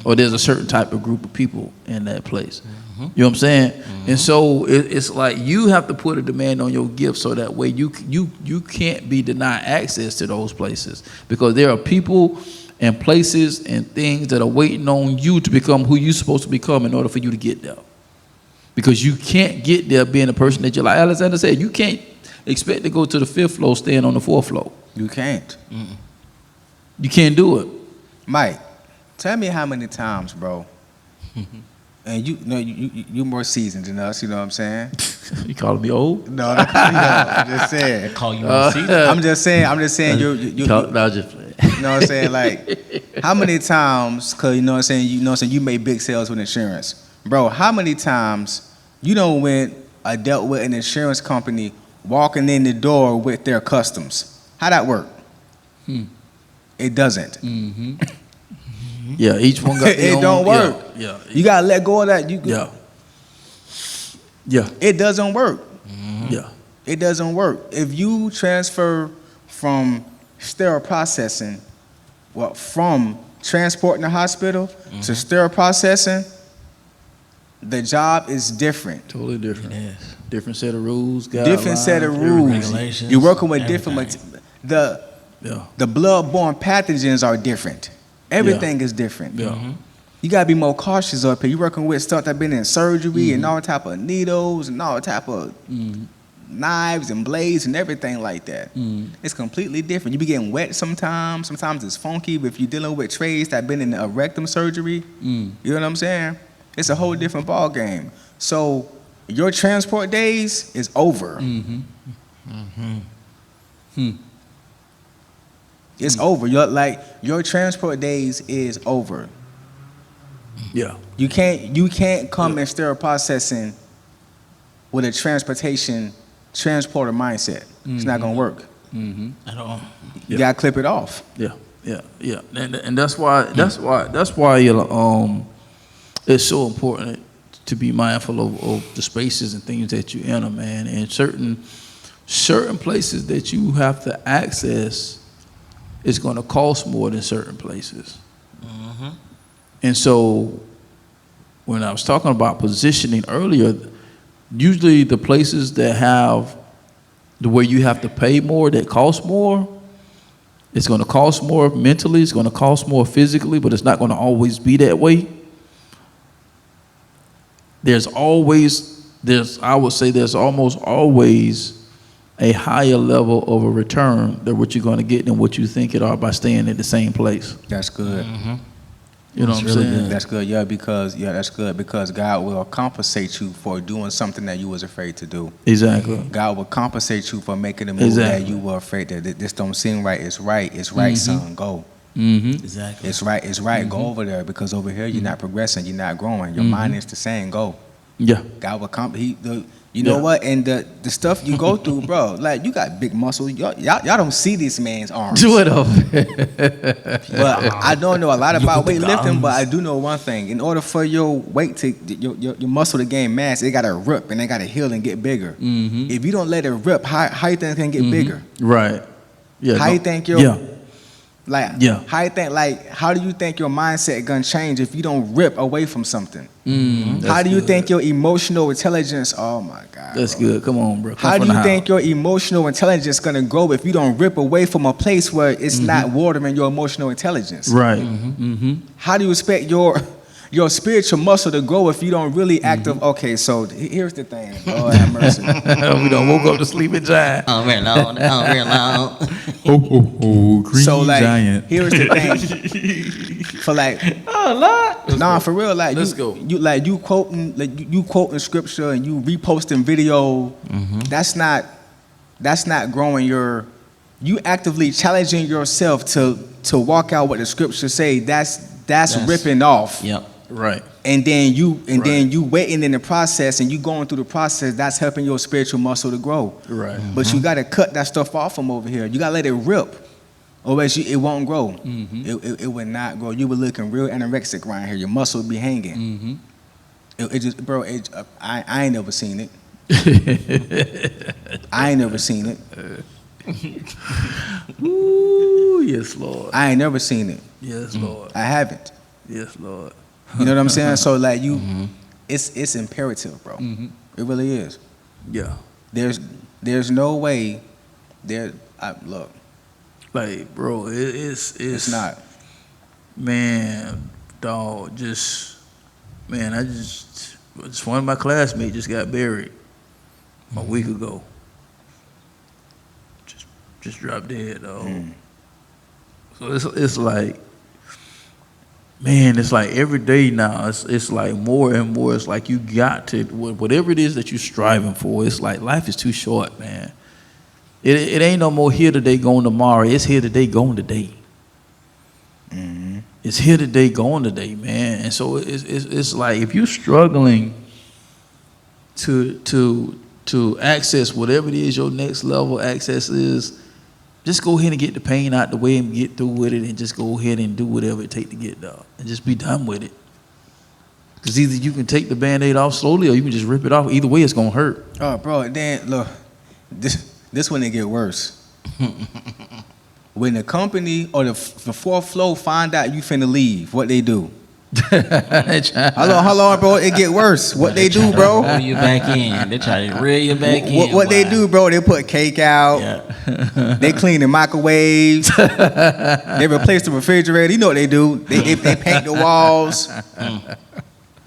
or there's a certain type of group of people in that place. You know what I'm saying? And so it's like you have to put a demand on your gift so that way you can't be denied access to those places, because there are people and places and things that are waiting on you to become who you're supposed to become in order for you to get there. Because you can't get there being a person that you're like Alexander said. You can't expect to go to the 5th floor staying on the 4th floor. You can't. You can't do it. Mike, tell me how many times, bro. And you're more seasoned than us, you know what I'm saying? You calling me old? No, I'm just saying. Call you on season. I'm just saying you No, just play. You know what I'm saying? Like, how many times, cause you know what I'm saying, you made big sales with insurance. Bro, how many times you dealt with an insurance company walking in the door with their customs? How that work? It doesn't. Yeah, each one got their it own. don't work. Yeah. You gotta let go of that. Yeah. It doesn't work. Yeah. It doesn't work. If you transfer from sterile processing, from transporting the hospital to sterile processing, the job is different. Totally different. Yes. Different set of rules. Different set of rules. Regulations, You're working with everything. the bloodborne pathogens are different. Everything is different. Yeah. You gotta be more cautious up here. You're working with stuff that been in surgery and all type of needles and all type of knives and blades and everything like that. It's completely different. You be getting wet sometimes. Sometimes it's funky. But if you're dealing with trays that been in a rectum surgery, you know what I'm saying? It's a whole different ball game. So your transport days is over. It's over. Your transport days is over. Yeah. You can't come and sterile processing with a transporter mindset. It's not gonna work. At all. You gotta clip it off. Yeah. And that's why it's so important to be mindful of the spaces and things that you enter, man. And certain places that you have to access is going to cost more than certain places. And so when I was talking about positioning earlier, usually the places that have the way you have to pay more, that cost more, It's going to cost more mentally. It's going to cost more physically, but it's not going to always be that way. I would say there's almost always a higher level of a return than what you're going to get than what you think it are by staying in the same place. That's good. You know what I'm saying? That's good. That's good because God will compensate you for doing something that you was afraid to do. Exactly. God will compensate you for making a move that you were afraid that this don't seem right. It's right. It's right, son. Go. Exactly. It's right. It's right. Go over there because over here you're not progressing. You're not growing. Your mind is the same. Go. Yeah. God will You know what? And the stuff you go through, bro, like you got big muscles. Y'all don't see this man's arms. Do it up. But I don't know a lot about weightlifting, but I do know one thing. In order for your weight to your muscle to gain mass, it gotta rip and it gotta heal and get bigger. If you don't let it rip, how you think it can get bigger? Right. Yeah. How you think how do you think your mindset gonna change if you don't rip away from something? How do you think your emotional intelligence? Oh my God, that's good. Come on, bro. How do you think your emotional intelligence gonna grow if you don't rip away from a place where it's not watering your emotional intelligence? Right. How do you expect your spiritual muscle to grow if you don't really active? Okay, so here's the thing. Lord have mercy. We done woke up the sleeping giant. Oh, real loud. Oh, real loud. Green so like, giant. here's the thing. For like, for real, like let's go. You quoting scripture and you reposting video. That's not growing you actively challenging yourself to walk out what the scriptures say. That's ripping off. Yep. Right. And then you waiting in the process and you going through the process. That's helping your spiritual muscle to grow. Right. But you got to cut that stuff off from over here. You got to let it rip, or else it won't grow. It would not grow. You were looking real anorexic around here. Your muscle would be hanging. It just, bro. I ain't never seen it. I ain't never seen it. Ooh, yes, Lord. I ain't never seen it. Yes, Lord. I haven't. Yes, Lord. You know what I'm saying? So like it's imperative, bro. It really is. Yeah. There's no way look. Like, bro, it's not. Man, dog, I just one of my classmates just got buried a week ago. Just dropped dead, dog. So it's like, man, it's like every day now, it's like more and more. It's like you got to, whatever it is that you're striving for, it's like life is too short, man. It ain't no more here today, going tomorrow. It's here today, going today. It's here today, going today, man. And so it's like if you're struggling to access whatever it is your next level access is, just go ahead and get the pain out the way and get through with it and just go ahead and do whatever it takes to get done and just be done with it. Because either you can take the Band-Aid off slowly or you can just rip it off. Either way, it's going to hurt. Oh, bro, then, look, this when it get worse. When the company or the fourth floor find out you finna leave, what they do? How long, bro? It get worse. What they do, bro? Reel you back in. They try to reel you back in. What they do, bro? They put cake out. Yeah. They clean the microwaves. They replace the refrigerator. You know what they do? They paint the walls.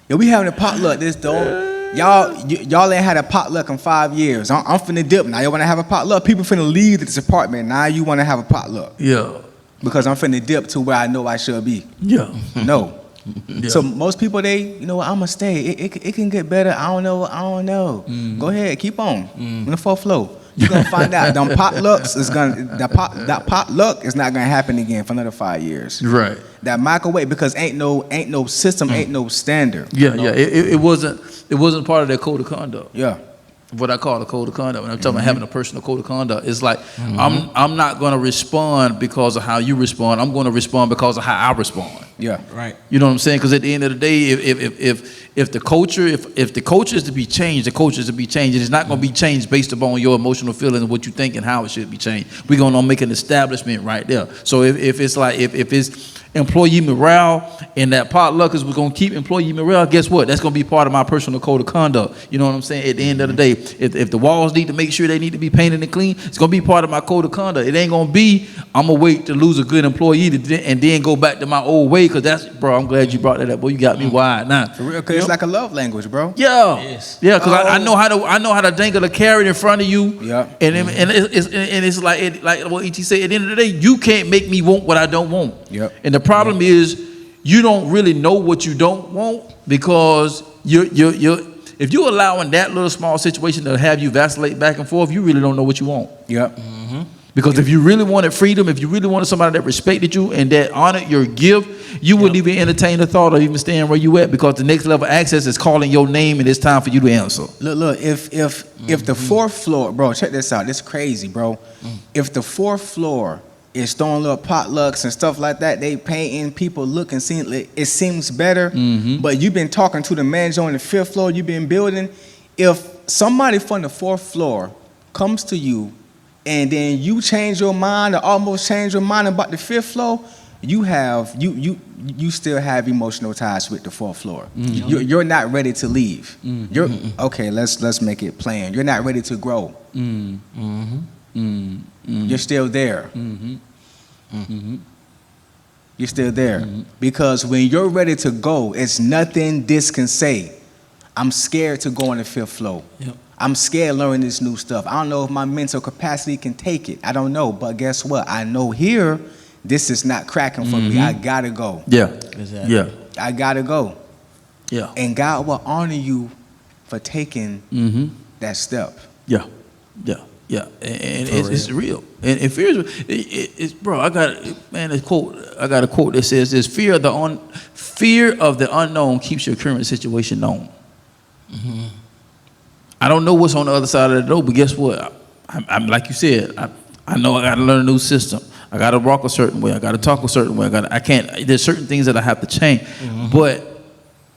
Yeah, we having a potluck. Y'all ain't had a potluck in 5 years. I'm finna dip. Now you want to have a potluck? People finna leave this apartment. Now you want to have a potluck. Yeah. Because I'm finna dip to where I know I should be. Yeah. No. Yeah. So most people, I'm gonna stay. It can get better. I don't know. Go ahead, keep on. On the fourth floor. You're gonna find out them potlucks is that potluck is not gonna happen again for another 5 years. Right. That microwave, because ain't no system, ain't no standard. Yeah, yeah. It wasn't part of their code of conduct. Yeah. What I call a code of conduct. When I'm talking about having a personal code of conduct, it's like I'm not going to respond because of how you respond. I'm going to respond because of how I respond. Yeah. Right. You know what I'm saying? Because at the end of the day, if the culture is to be changed, the culture is to be changed. It's not going to be changed based upon your emotional feelings and what you think and how it should be changed. We're going to make an establishment right there. So if employee morale and that potluck is going to keep employee morale, guess what? That's going to be part of my personal code of conduct. You know what I'm saying? At the end of the day, if the walls need to make sure they need to be painted and clean, it's going to be part of my code of conduct. It ain't going to be, I'm going to wait to lose a good employee and then go back to my old way, because that's, bro, I'm glad you brought that up. Boy, you got me wide now. For real, because it's like a love language, bro. Yeah. Yes. Yeah, because I know how to dangle a carrot in front of you. Yeah. And it's like what E.T. said, at the end of the day, you can't make me want what I don't want. Yep. And the problem is you don't really know what you don't want, because you're if you're allowing that little small situation to have you vacillate back and forth, you really don't know what you want. Yep. Because if you really wanted freedom, if you really wanted somebody that respected you and that honored your gift, you wouldn't even entertain the thought of even staying where you at, because the next level of access is calling your name and it's time for you to answer. Look, if the fourth floor, bro, check this out. This is crazy, bro. If the fourth floor is throwing little potlucks and stuff like that, they painting, people looking, seeing, it seems better. But you've been talking to the manager on the fifth floor, you've been building. If somebody from the fourth floor comes to you and then you change your mind or almost change your mind about the fifth floor, you still have emotional ties with the fourth floor. You're not ready to leave. You're okay. Let's make it plain. You're not ready to grow. You're still there. You're still there, because when you're ready to go, it's nothing this can say. I'm scared to go on the fifth floor. Yep. I'm scared learning this new stuff. I don't know if my mental capacity can take it. I don't know, but guess what? I know here, this is not cracking for me. I gotta go. Yeah. Exactly. Yeah. I gotta go. Yeah. And God will honor you for taking that step. Yeah. Yeah. Yeah. And it's real. And fear is, it's bro, I got a quote that says this: fear of the unknown keeps your current situation known. I don't know what's on the other side of the door, but guess what? I'm like you said, I know I got to learn a new system. I got to walk a certain way. I got to talk a certain way. There's certain things that I have to change. But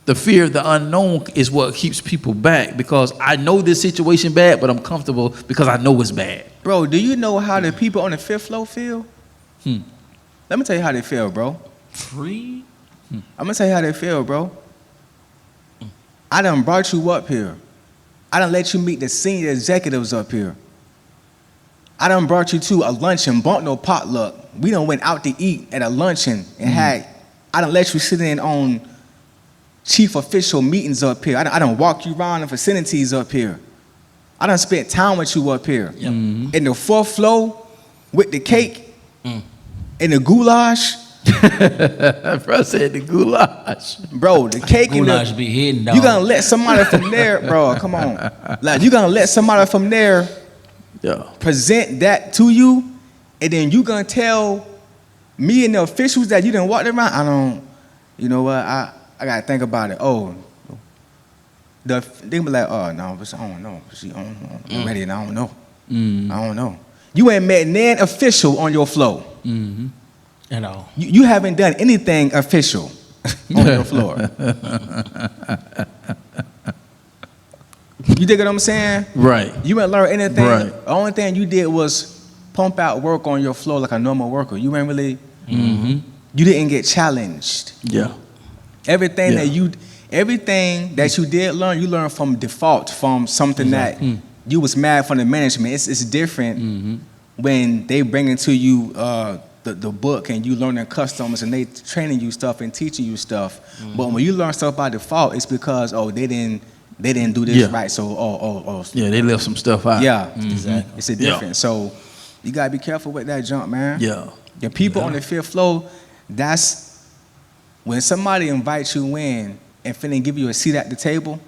the fear of the unknown is what keeps people back, because I know this situation bad, but I'm comfortable because I know it's bad. Bro, do you know how the people on the fifth floor feel? Let me tell you how they feel, bro. Free? I'm going to tell you how they feel, bro. I done brought you up here. I done let you meet the senior executives up here. I done brought you to a luncheon, bought no potluck. We done went out to eat at a luncheon and I done let you sit in on chief official meetings up here. I done walked you around the vicinities up here. I done spent time with you up here. In the fourth floor with the cake and the goulash. Bro said the goulash. Bro, the cake and Goulash be hidden, dog. You gonna let somebody from there, bro, come on. Like, you gonna let somebody from there present that to you, and then you gonna tell me and the officials that you done walked around? You know what, I gotta think about it. They be like, oh, no, I don't know. I'm ready and I don't know. I don't know. You ain't met nan official on your floor. At all. You haven't done anything official on your floor. You dig what I'm saying? Right. You ain't learned anything. Right. The only thing you did was pump out work on your floor like a normal worker. You ain't really, you didn't get challenged. Yeah. Everything that you did learn, you learned from default, from something that you was mad from the management. It's different when they bring into you the book and you learning customs and they training you stuff and teaching you stuff. But when you learn stuff by default, it's because they didn't do this right. So they left some stuff out. Yeah, exactly. It's a difference. So you gotta be careful with that junk, man. Yeah. The people on the fifth floor, that's when somebody invites you in and finna give you a seat at the table,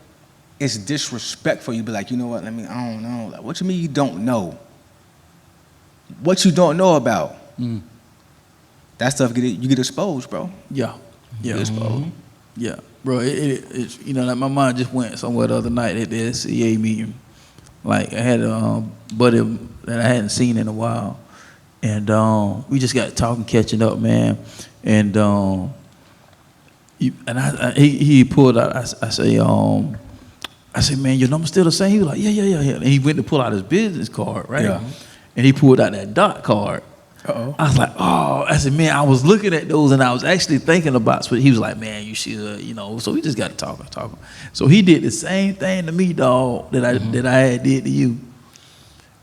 it's disrespectful. You be like, you know what, I don't know. Like, what you mean you don't know? What you don't know about? That stuff, you get exposed, bro. Yeah. You get exposed. Yeah. Bro, it's like my mind just went somewhere the other night at the SCA meeting. Like, I had a buddy that I hadn't seen in a while. And we just got talking, catching up, man. And he pulled out, I said, man, your number still the same? He was like, yeah. And he went to pull out his business card, right? Yeah. And he pulled out that dot card. Uh-oh. I was like, oh, I said, man, I was looking at those and I was actually thinking about. So he was like, man, you should, So we just got to talk. So he did the same thing to me, dog, that I had did to you.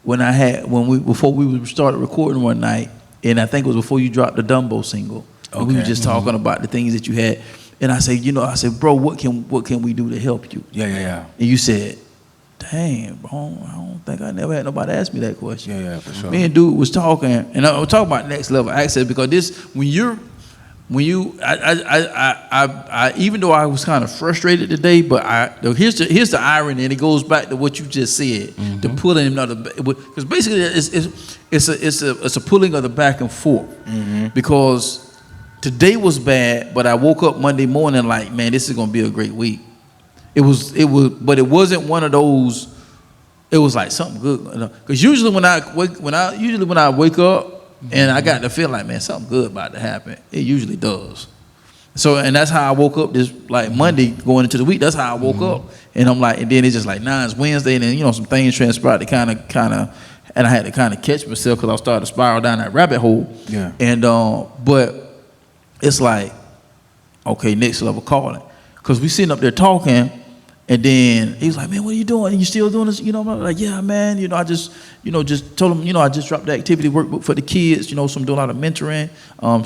Before we started recording one night, and I think it was before you dropped the Dumbo single. Okay. And we were just talking about the things that you had, and I said, bro, what can we do to help you? Yeah. And you said, dang, bro, I don't think I never had nobody ask me that question. Yeah, for sure. Me and dude was talking, and I was talking about next level access because I even though I was kind of frustrated today, but here's the irony, and it goes back to what you just said, the pulling another, because basically it's a pulling of the back and forth, because today was bad, but I woke up Monday morning like, man, this is gonna be a great week. It was, but it wasn't one of those. It was like something good, because usually when I wake up and I got to feel like, man, something good about to happen, it usually does. So, and that's how I woke up this like Monday going into the week. That's how I woke up, and I'm like, and then it's just like, nah, it's Wednesday, and then some things transpired to kind of, and I had to kind of catch myself because I started to spiral down that rabbit hole. Yeah. And but it's like, okay, next level calling, because we sitting up there talking. And then he was like, man, what are you doing? Are you still doing this? I'm like, yeah, man. I just told him, I just dropped the activity workbook for the kids. So I'm doing a lot of mentoring.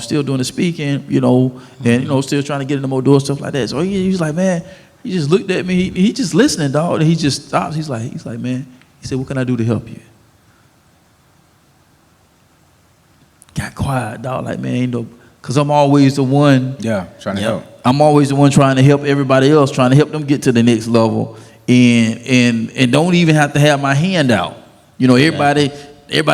Still doing the speaking, and, still trying to get into more doors, stuff like that. So he was like, man, he just looked at me. He just listening, dog. And he just stops. He's like, man, he said, what can I do to help you? Got quiet, dog. Like, man, because I'm always the one. Yeah, trying to help. I'm always the one trying to help everybody else, trying to help them get to the next level, and don't even have to have my hand out. Everybody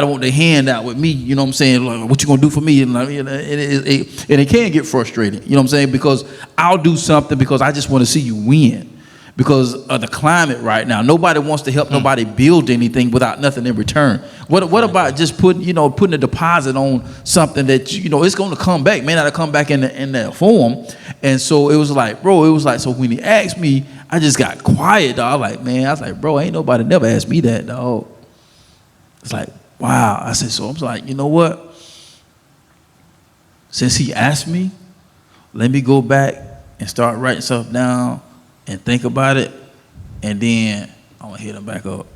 want their hand out with me. You know what I'm saying? Like, what you gonna do for me? And it can get frustrating. You know what I'm saying? Because I'll do something because I just want to see you win. Because of the climate right now, nobody wants to help nobody build anything without nothing in return. What about just putting a deposit on something that it's going to come back, may not come back in that form. And so it was like, bro, so when he asked me, I just got quiet, dog. I was like, bro, ain't nobody never asked me that, dog. It's like, wow. I said, so I was like, you know what? Since he asked me, let me go back and start writing stuff down and think about it, and then I'm gonna hit him back up.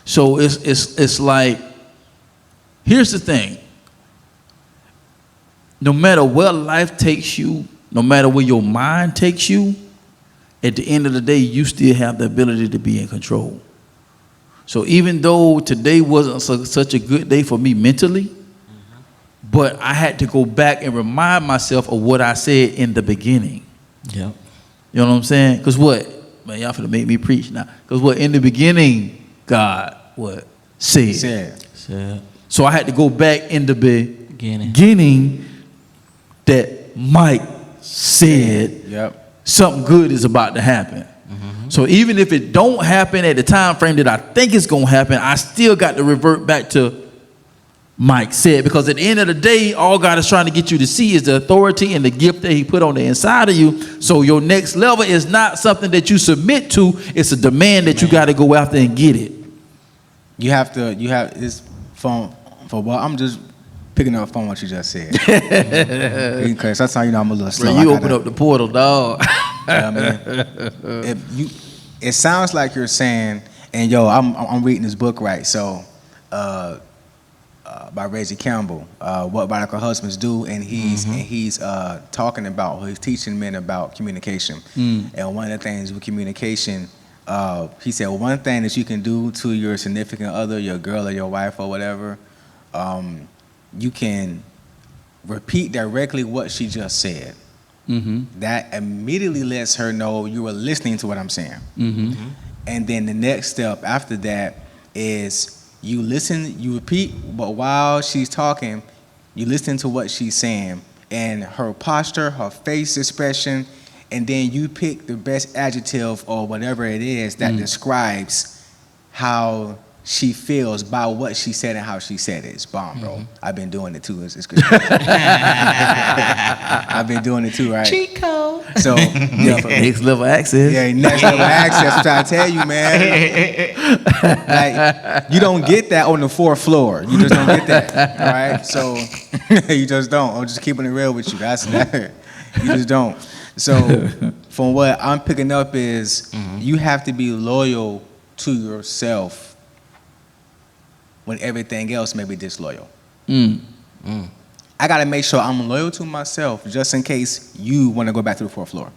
So it's like, here's the thing. No matter where life takes you, no matter where your mind takes you, at the end of the day, you still have the ability to be in control. So even though today wasn't such a good day for me mentally, but I had to go back and remind myself of what I said in the beginning. Yeah. You know what I'm saying? Because what? Man, y'all finna make me preach now. Because what? In the beginning, God, what? Said. So I had to go back in the beginning that Mike said something good is about to happen. So even if it don't happen at the time frame that I think it's going to happen, I still got to revert back to Mike said, because at the end of the day, all God is trying to get you to see is the authority and the gift that he put on the inside of you. So your next level is not something that you submit to. It's a demand that you got to go after and get it. You have this phone for what? I'm just picking up phone what you just said. Because that's how I'm a little slow. Bro, you open up the portal, dog. It sounds like you're saying, and I'm reading this book right, so by Reggie Campbell, What Radical Husbands Do, and he's talking about, he's teaching men about communication. And one of the things with communication, he said one thing that you can do to your significant other, your girl or your wife or whatever, you can repeat directly what she just said. That immediately lets her know you were listening to what I'm saying. And then the next step after that is you listen, you repeat, but while she's talking, you listen to what she's saying and her posture, her face expression, and then you pick the best adjective or whatever it is that describes how she feels by what she said and how she said it. It's bomb, bro. I've been doing it too. It's good. I've been doing it too, right? Cheat code. So yeah, Next level access. yeah, next level access. I'm trying to tell you, man. Like, you don't get that on the 4th floor. You just don't get that. All right. So you just don't. I'm just keeping it real with you. That's that. You just don't. So from what I'm picking up is you have to be loyal to yourself when everything else may be disloyal. I gotta make sure I'm loyal to myself just in case you want to go back to the 4th floor.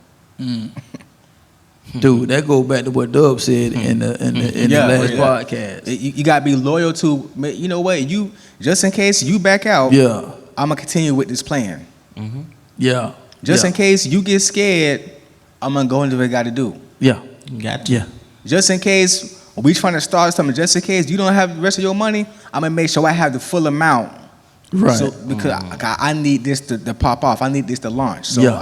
Dude, that goes back to what Dub said in the last podcast. You gotta be loyal to. You know what? You just in case you back out. Yeah. I'm gonna continue with this plan. Yeah. Just in case you get scared, I'm gonna go into what I gotta do. Yeah. Gotcha. Yeah. Just in case we trying to start something, just in case you don't have the rest of your money, I'm gonna make sure I have the full amount. Right. So, because I need this to pop off. I need this to launch. So Yeah.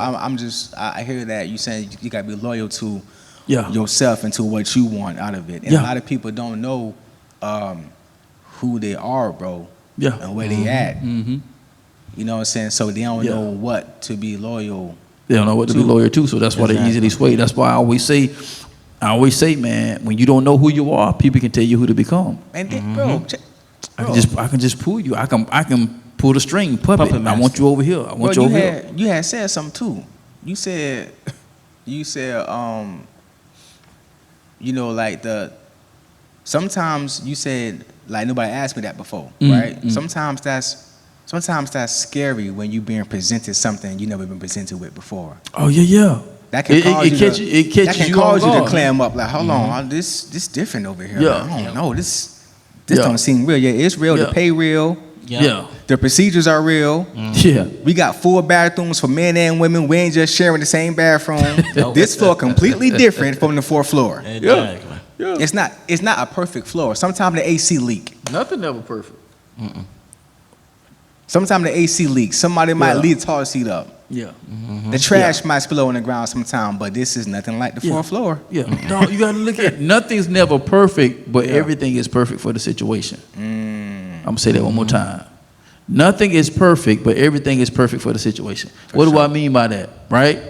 I hear that you saying you gotta be loyal to Yeah. yourself and to what you want out of it. And Yeah. a lot of people don't know who they are, bro. Yeah. And where they at. Mm-hmm. You know what I'm saying? So they don't Yeah. know what to be loyal. They don't know what to be loyal to, so that's why they easily sway. That's why I always say, man, when you don't know who you are, people can tell you who to become. And then, bro, I can just pull you. I can pull the string, puppet. I master. want you over here. I want you over here. You had said something too. You said, you know, like sometimes you said, like nobody asked me that before, right? Sometimes that's scary when you being presented something you never been presented with before. Oh yeah. That can cause you to clam up. Like, hold on, this different over here. Yeah. I don't know. This don't seem real. Yeah, it's real. Yeah. The pay real. Yeah. The procedures are real. Yeah. We got 4 bathrooms for men and women. We ain't just sharing the same bathroom. This floor completely different from the 4th floor. Exactly. Yeah. It's not a perfect floor. Sometimes the AC leak. Nothing ever perfect. Sometimes the AC leaks. Somebody might leave the toilet seat up. Yeah. The trash might spill on the ground sometime, but this is nothing like the 4th floor. Yeah. No, you gotta look at nothing's never perfect, but everything is perfect for the situation. I'm gonna say that one more time. Nothing is perfect, but everything is perfect for the situation. What do I mean by that? Right?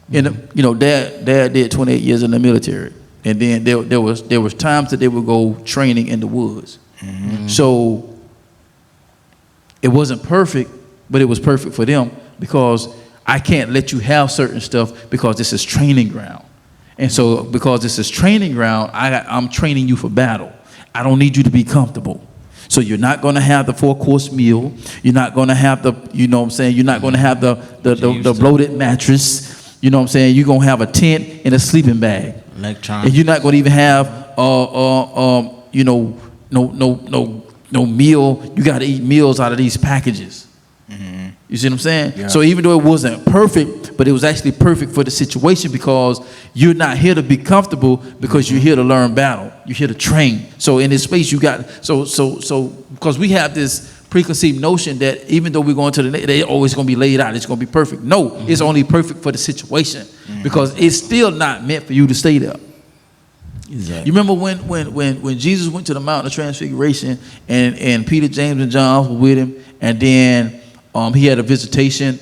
Dad did 28 years in the military, and then there was times that they would go training in the woods. So it wasn't perfect, but it was perfect for them because I can't let you have certain stuff because this is training ground. And so because this is training ground, I'm training you for battle. I don't need you to be comfortable. So you're not going to have the 4-course meal. You're not going to have the, you know what I'm saying? You're not going to have the bloated mattress. You know what I'm saying? You're going to have a tent and a sleeping bag. Electronics. And you're not going to even have, no meal. You got to eat meals out of these packages. You see what I'm saying? Yeah. So even though it wasn't perfect, but it was actually perfect for the situation because you're not here to be comfortable because you're here to learn battle. You're here to train. So in this space, you got so because we have this preconceived notion that even though we're going to they're always going to be laid out. It's going to be perfect. No, it's only perfect for the situation because it's still not meant for you to stay there. Exactly. You remember when Jesus went to the Mountain of Transfiguration and Peter, James, and John were with him, and then he had a visitation,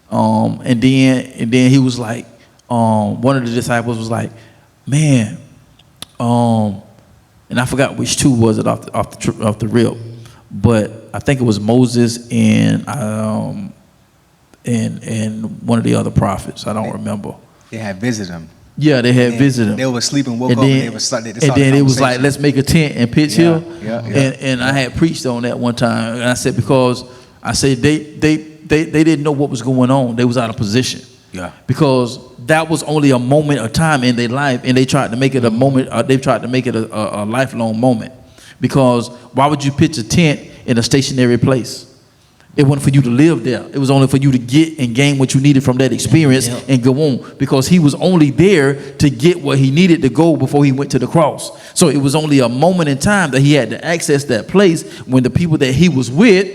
and then he was like, one of the disciples was like, man, and I forgot which two was it off the rip, but I think it was Moses and one of the other prophets. I don't remember. They had visited him. Yeah, they had visited him. They were sleeping, woke up, and they were starting. And then it was like, let's make a tent and pitch here. Yeah. And I had preached on that one time, and I said because I said they didn't know what was going on. They was out of position. Yeah. Because that was only a moment of time in their life, and they tried to make it a moment. They tried to make it a lifelong moment. Because why would you pitch a tent in a stationary place? It wasn't for you to live there. It was only for you to get and gain what you needed from that experience and go on. Because he was only there to get what he needed to go before he went to the cross. So it was only a moment in time that he had to access that place when the people that he was with,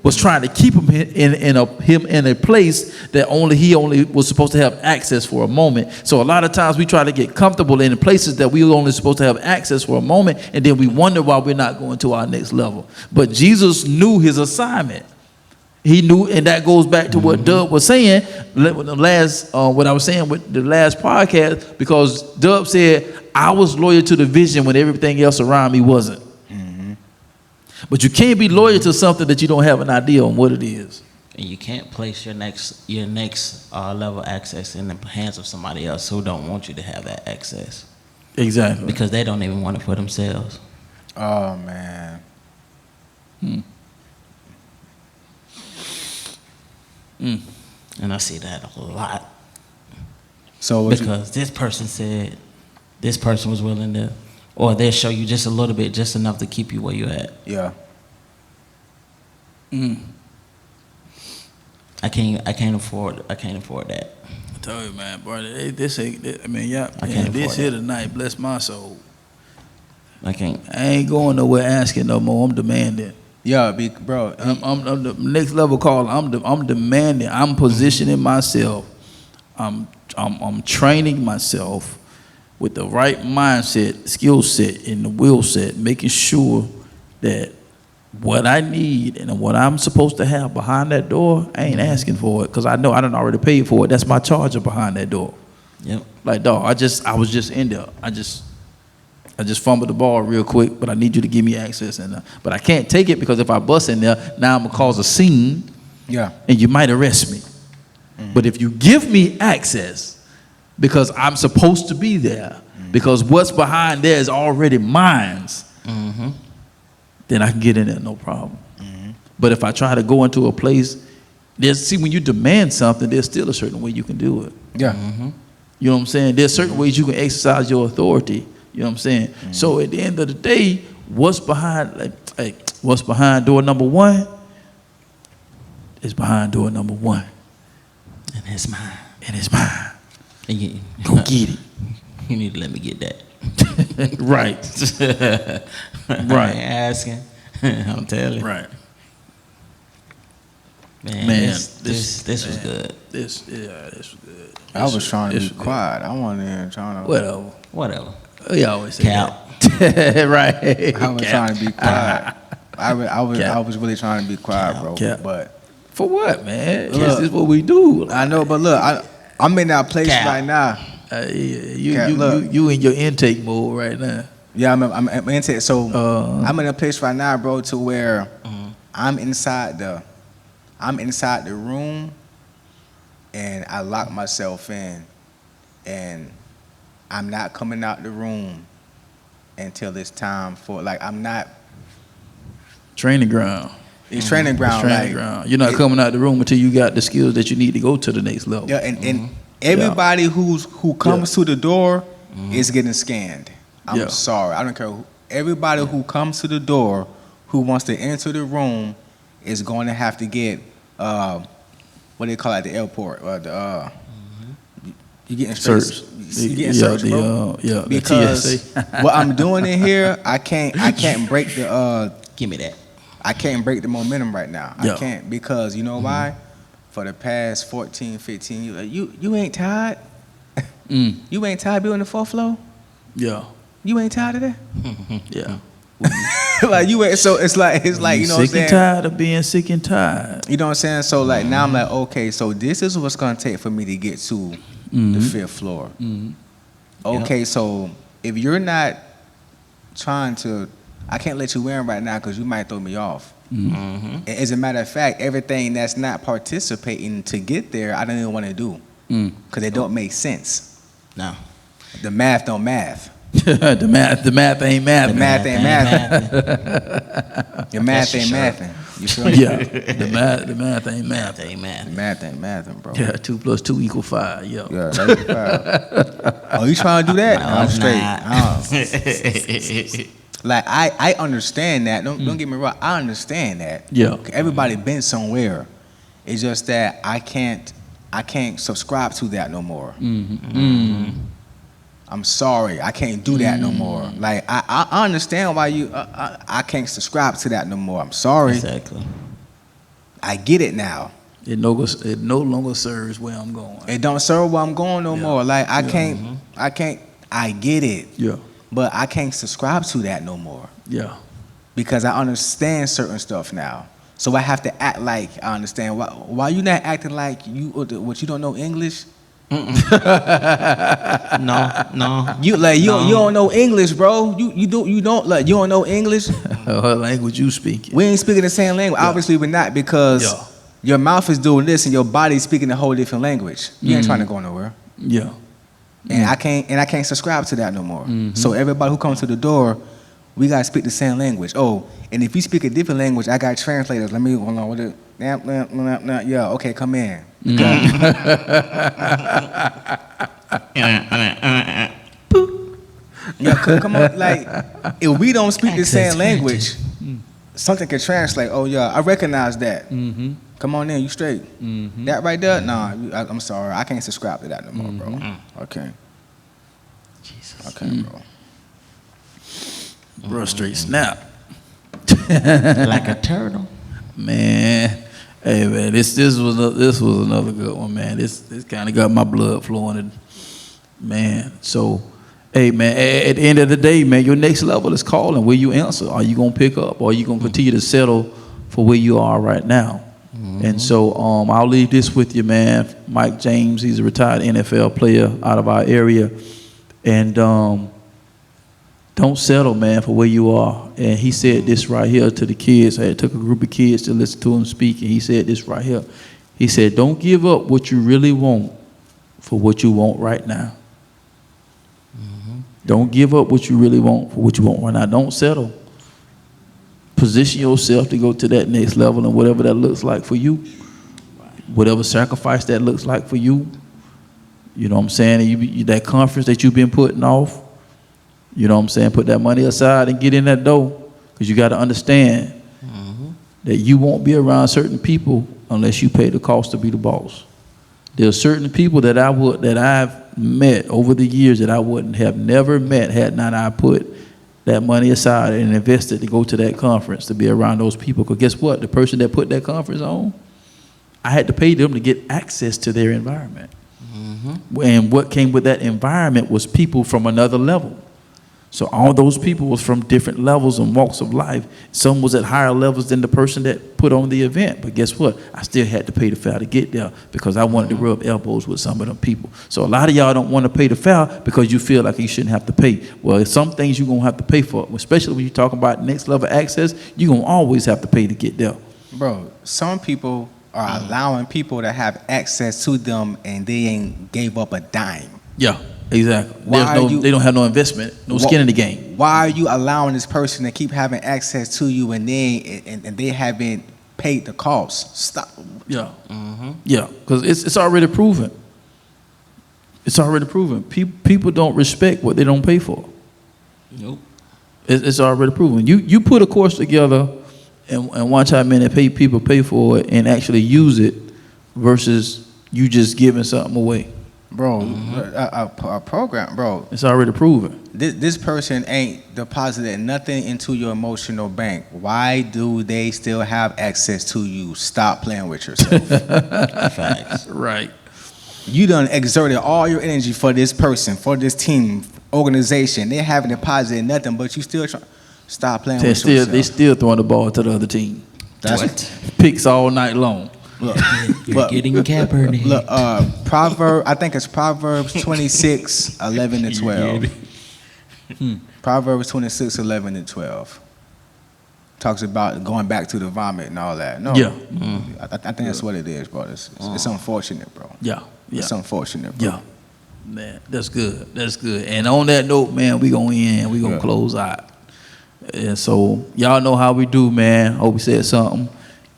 was trying to keep him in a place that he only was supposed to have access for a moment. So a lot of times we try to get comfortable in places that we were only supposed to have access for a moment, and then we wonder why we're not going to our next level. But Jesus knew his assignment. He knew, and that goes back to what Dub was saying, what I was saying with the last podcast, because Dub said, I was loyal to the vision when everything else around me wasn't. But you can't be loyal to something that you don't have an idea on what it is. And you can't place your next level access in the hands of somebody else who don't want you to have that access. Exactly. Because they don't even want it for themselves. Oh, man. And I see that a lot. So because this person said this person was willing to, or they'll show you just a little bit, just enough to keep you where you're at. Yeah. I can't afford that. I tell you, man, bro, this here tonight, bless my soul. I can't. I ain't going nowhere asking no more. I'm demanding. Yeah, bro. I'm the next level caller. I'm demanding. I'm positioning myself. I'm training myself with the right mindset, skill set, and the will set, making sure that what I need and what I'm supposed to have behind that door, I ain't asking for it because I know I done already paid for it. That's my charger behind that door. Yep. Like, dog, I was just in there. I just fumbled the ball real quick, but I need you to give me access in there. But I can't take it because if I bust in there, now I'm gonna cause a scene. Yeah. And you might arrest me. But if you give me access, because I'm supposed to be there, because what's behind there is already mine, then I can get in there, no problem. But if I try to go into a place, when you demand something, there's still a certain way you can do it. Yeah. You know what I'm saying? There's certain ways you can exercise your authority. You know what I'm saying? So at the end of the day, what's behind door number one is behind door number one. And it's mine. And it's mine. And you, Go get it. You need to let me get that. Right. I ain't asking. I'm telling you. Right. Man, this was good. This was good. I was trying to be quiet. I wasn't even trying to. Whatever. We always say Cap. that. Right. I was trying to be quiet. I was really trying to be quiet, bro. Cap. But For what, man? Look, This is what we do. I know, but look, I'm in that place Cap. right now. You in your intake mode right now. Yeah, I'm into it. So I'm in a place right now, bro, to where I'm inside the room, and I lock myself in, and I'm not coming out the room until it's time for, like, I'm not. Training ground. It's training ground. Training ground. You're not coming out the room until you got the skills that you need to go to the next level. Yeah, and everybody who comes to the door is getting scanned. I'm sorry. I don't care. Everybody who comes to the door who wants to enter the room is going to have to get what they call it at the airport. You getting searched. You getting searched, bro. Because what I'm doing in here, I can't break the. Give me that. I can't break the momentum right now. I can't, because you know why? For the past 14, 15 years, you ain't tired? You ain't tired being on the fourth floor? Yeah. You ain't tired of that? Yeah. Like, you ain't, so it's like, you know what I'm saying? Sick and tired of being sick and tired. You know what I'm saying? So like now I'm like, okay, so this is what's gonna take for me to get to the fifth floor. Okay, so if you're not trying to, I can't let you in right now because you might throw me off. As a matter of fact, everything that's not participating to get there, I don't even want to do because it don't make sense. No. The math don't math. the math ain't math. The math ain't mathing. Your math ain't mathing. You feel me? Yeah. The math ain't math. Ain't math. The math ain't mathing, bro. Yeah. 2 + 2 = 5. Yeah. Yeah, that equals 5. Oh, you trying to do that? No, I'm straight. Like I understand that. Don't get me wrong. I understand that. Yeah. Everybody been somewhere. It's just that I can't subscribe to that no more. I'm sorry, I can't do that no more. Like I understand why you I can't subscribe to that no more. I'm sorry. Exactly. I get it now. It no longer serves where I'm going. It don't serve where I'm going no more. Like I can't. I get it. Yeah. But I can't subscribe to that no more. Yeah. Because I understand certain stuff now. So I have to act like I understand. Why you not acting like you don't know English? No. You don't know English, bro. You don't know English. What language you speaking? We ain't speaking the same language. Yeah. Obviously we're not, because your mouth is doing this and your body's speaking a whole different language. You ain't trying to go nowhere. Yeah. And I can't subscribe to that no more. So everybody who comes to the door, we gotta speak the same language. Oh, and if you speak a different language, I got translators. Let me hold on with it. Yeah, okay, come in. Yeah, come on. Like, if we don't speak the same language, something can translate. Oh yeah, I recognize that. Come on in, you straight. That right there? Nah, I'm sorry, I can't subscribe to that no more, bro. Okay. Jesus. Okay, bro. Bro, straight snap. Like a turtle. Man. Hey man, this was another good one, man. This kind of got my blood flowing, man. So, hey man, at the end of the day, man, your next level is calling. Will you answer? Are you gonna pick up, or are you gonna continue to settle for where you are right now? And so, I'll leave this with you, man. Mike James, he's a retired NFL player out of our area, and don't settle, man, for where you are. And he said this right here to the kids. I took a group of kids to listen to him speak, and he said this right here. He said, don't give up what you really want for what you want right now. Don't give up what you really want for what you want right now. Don't settle. Position yourself to go to that next level, and whatever that looks like for you, whatever sacrifice that looks like for you, you know what I'm saying? And that conference that you've been putting off, you know what I'm saying? Put that money aside and get in that door, because you got to understand that you won't be around certain people unless you pay the cost to be the boss. There are certain people that I've met over the years that I wouldn't have never met had not I put that money aside and invested to go to that conference, to be around those people. Because guess what? The person that put that conference on, I had to pay them to get access to their environment. And what came with that environment was people from another level. So all those people was from different levels and walks of life. Some was at higher levels than the person that put on the event. But guess what? I still had to pay the fare to get there, because I wanted to rub elbows with some of them people. So a lot of y'all don't want to pay the fare because you feel like you shouldn't have to pay. Well, some things you're going to have to pay for, especially when you're talking about next level access. You're going to always have to pay to get there. Bro, some people are allowing people to have access to them and they ain't gave up a dime. Yeah. Exactly. They don't have no investment, no skin in the game. Why are you allowing this person to keep having access to you and they haven't paid the cost? Stop. Yeah. Yeah, because it's already proven. It's already proven. People don't respect what they don't pay for. Nope. It's already proven. You put a course together and watch how many people pay for it and actually use it versus you just giving something away. Bro, a program, bro. It's already proven. This person ain't deposited nothing into your emotional bank. Why do they still have access to you? Stop playing with yourself. Facts. Right. You done exerted all your energy for this person, for this team, organization. They haven't deposited nothing, but you still trying. Stop playing with yourself. They still throwing the ball to the other team. What? Picks all night long. Look, You're getting Kaepernick. Look, I think it's Proverbs 26, 11 to 12. Proverbs 26, 11 to 12. Talks about going back to the vomit and all that. No. Yeah. I think that's what it is, bro. It's unfortunate, bro. Yeah. It's unfortunate, bro. Yeah. Man, that's good. That's good. And on that note, man, we gonna end. We gonna close out. And so y'all know how we do, man. Hope we said something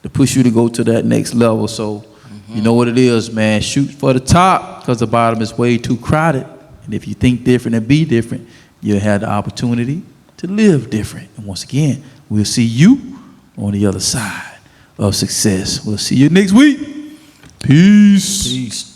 to push you to go to that next level. So you know what it is, man. Shoot for the top, because the bottom is way too crowded. And if you think different and be different, you'll have the opportunity to live different. And once again, we'll see you on the other side of success. We'll see you next week. Peace.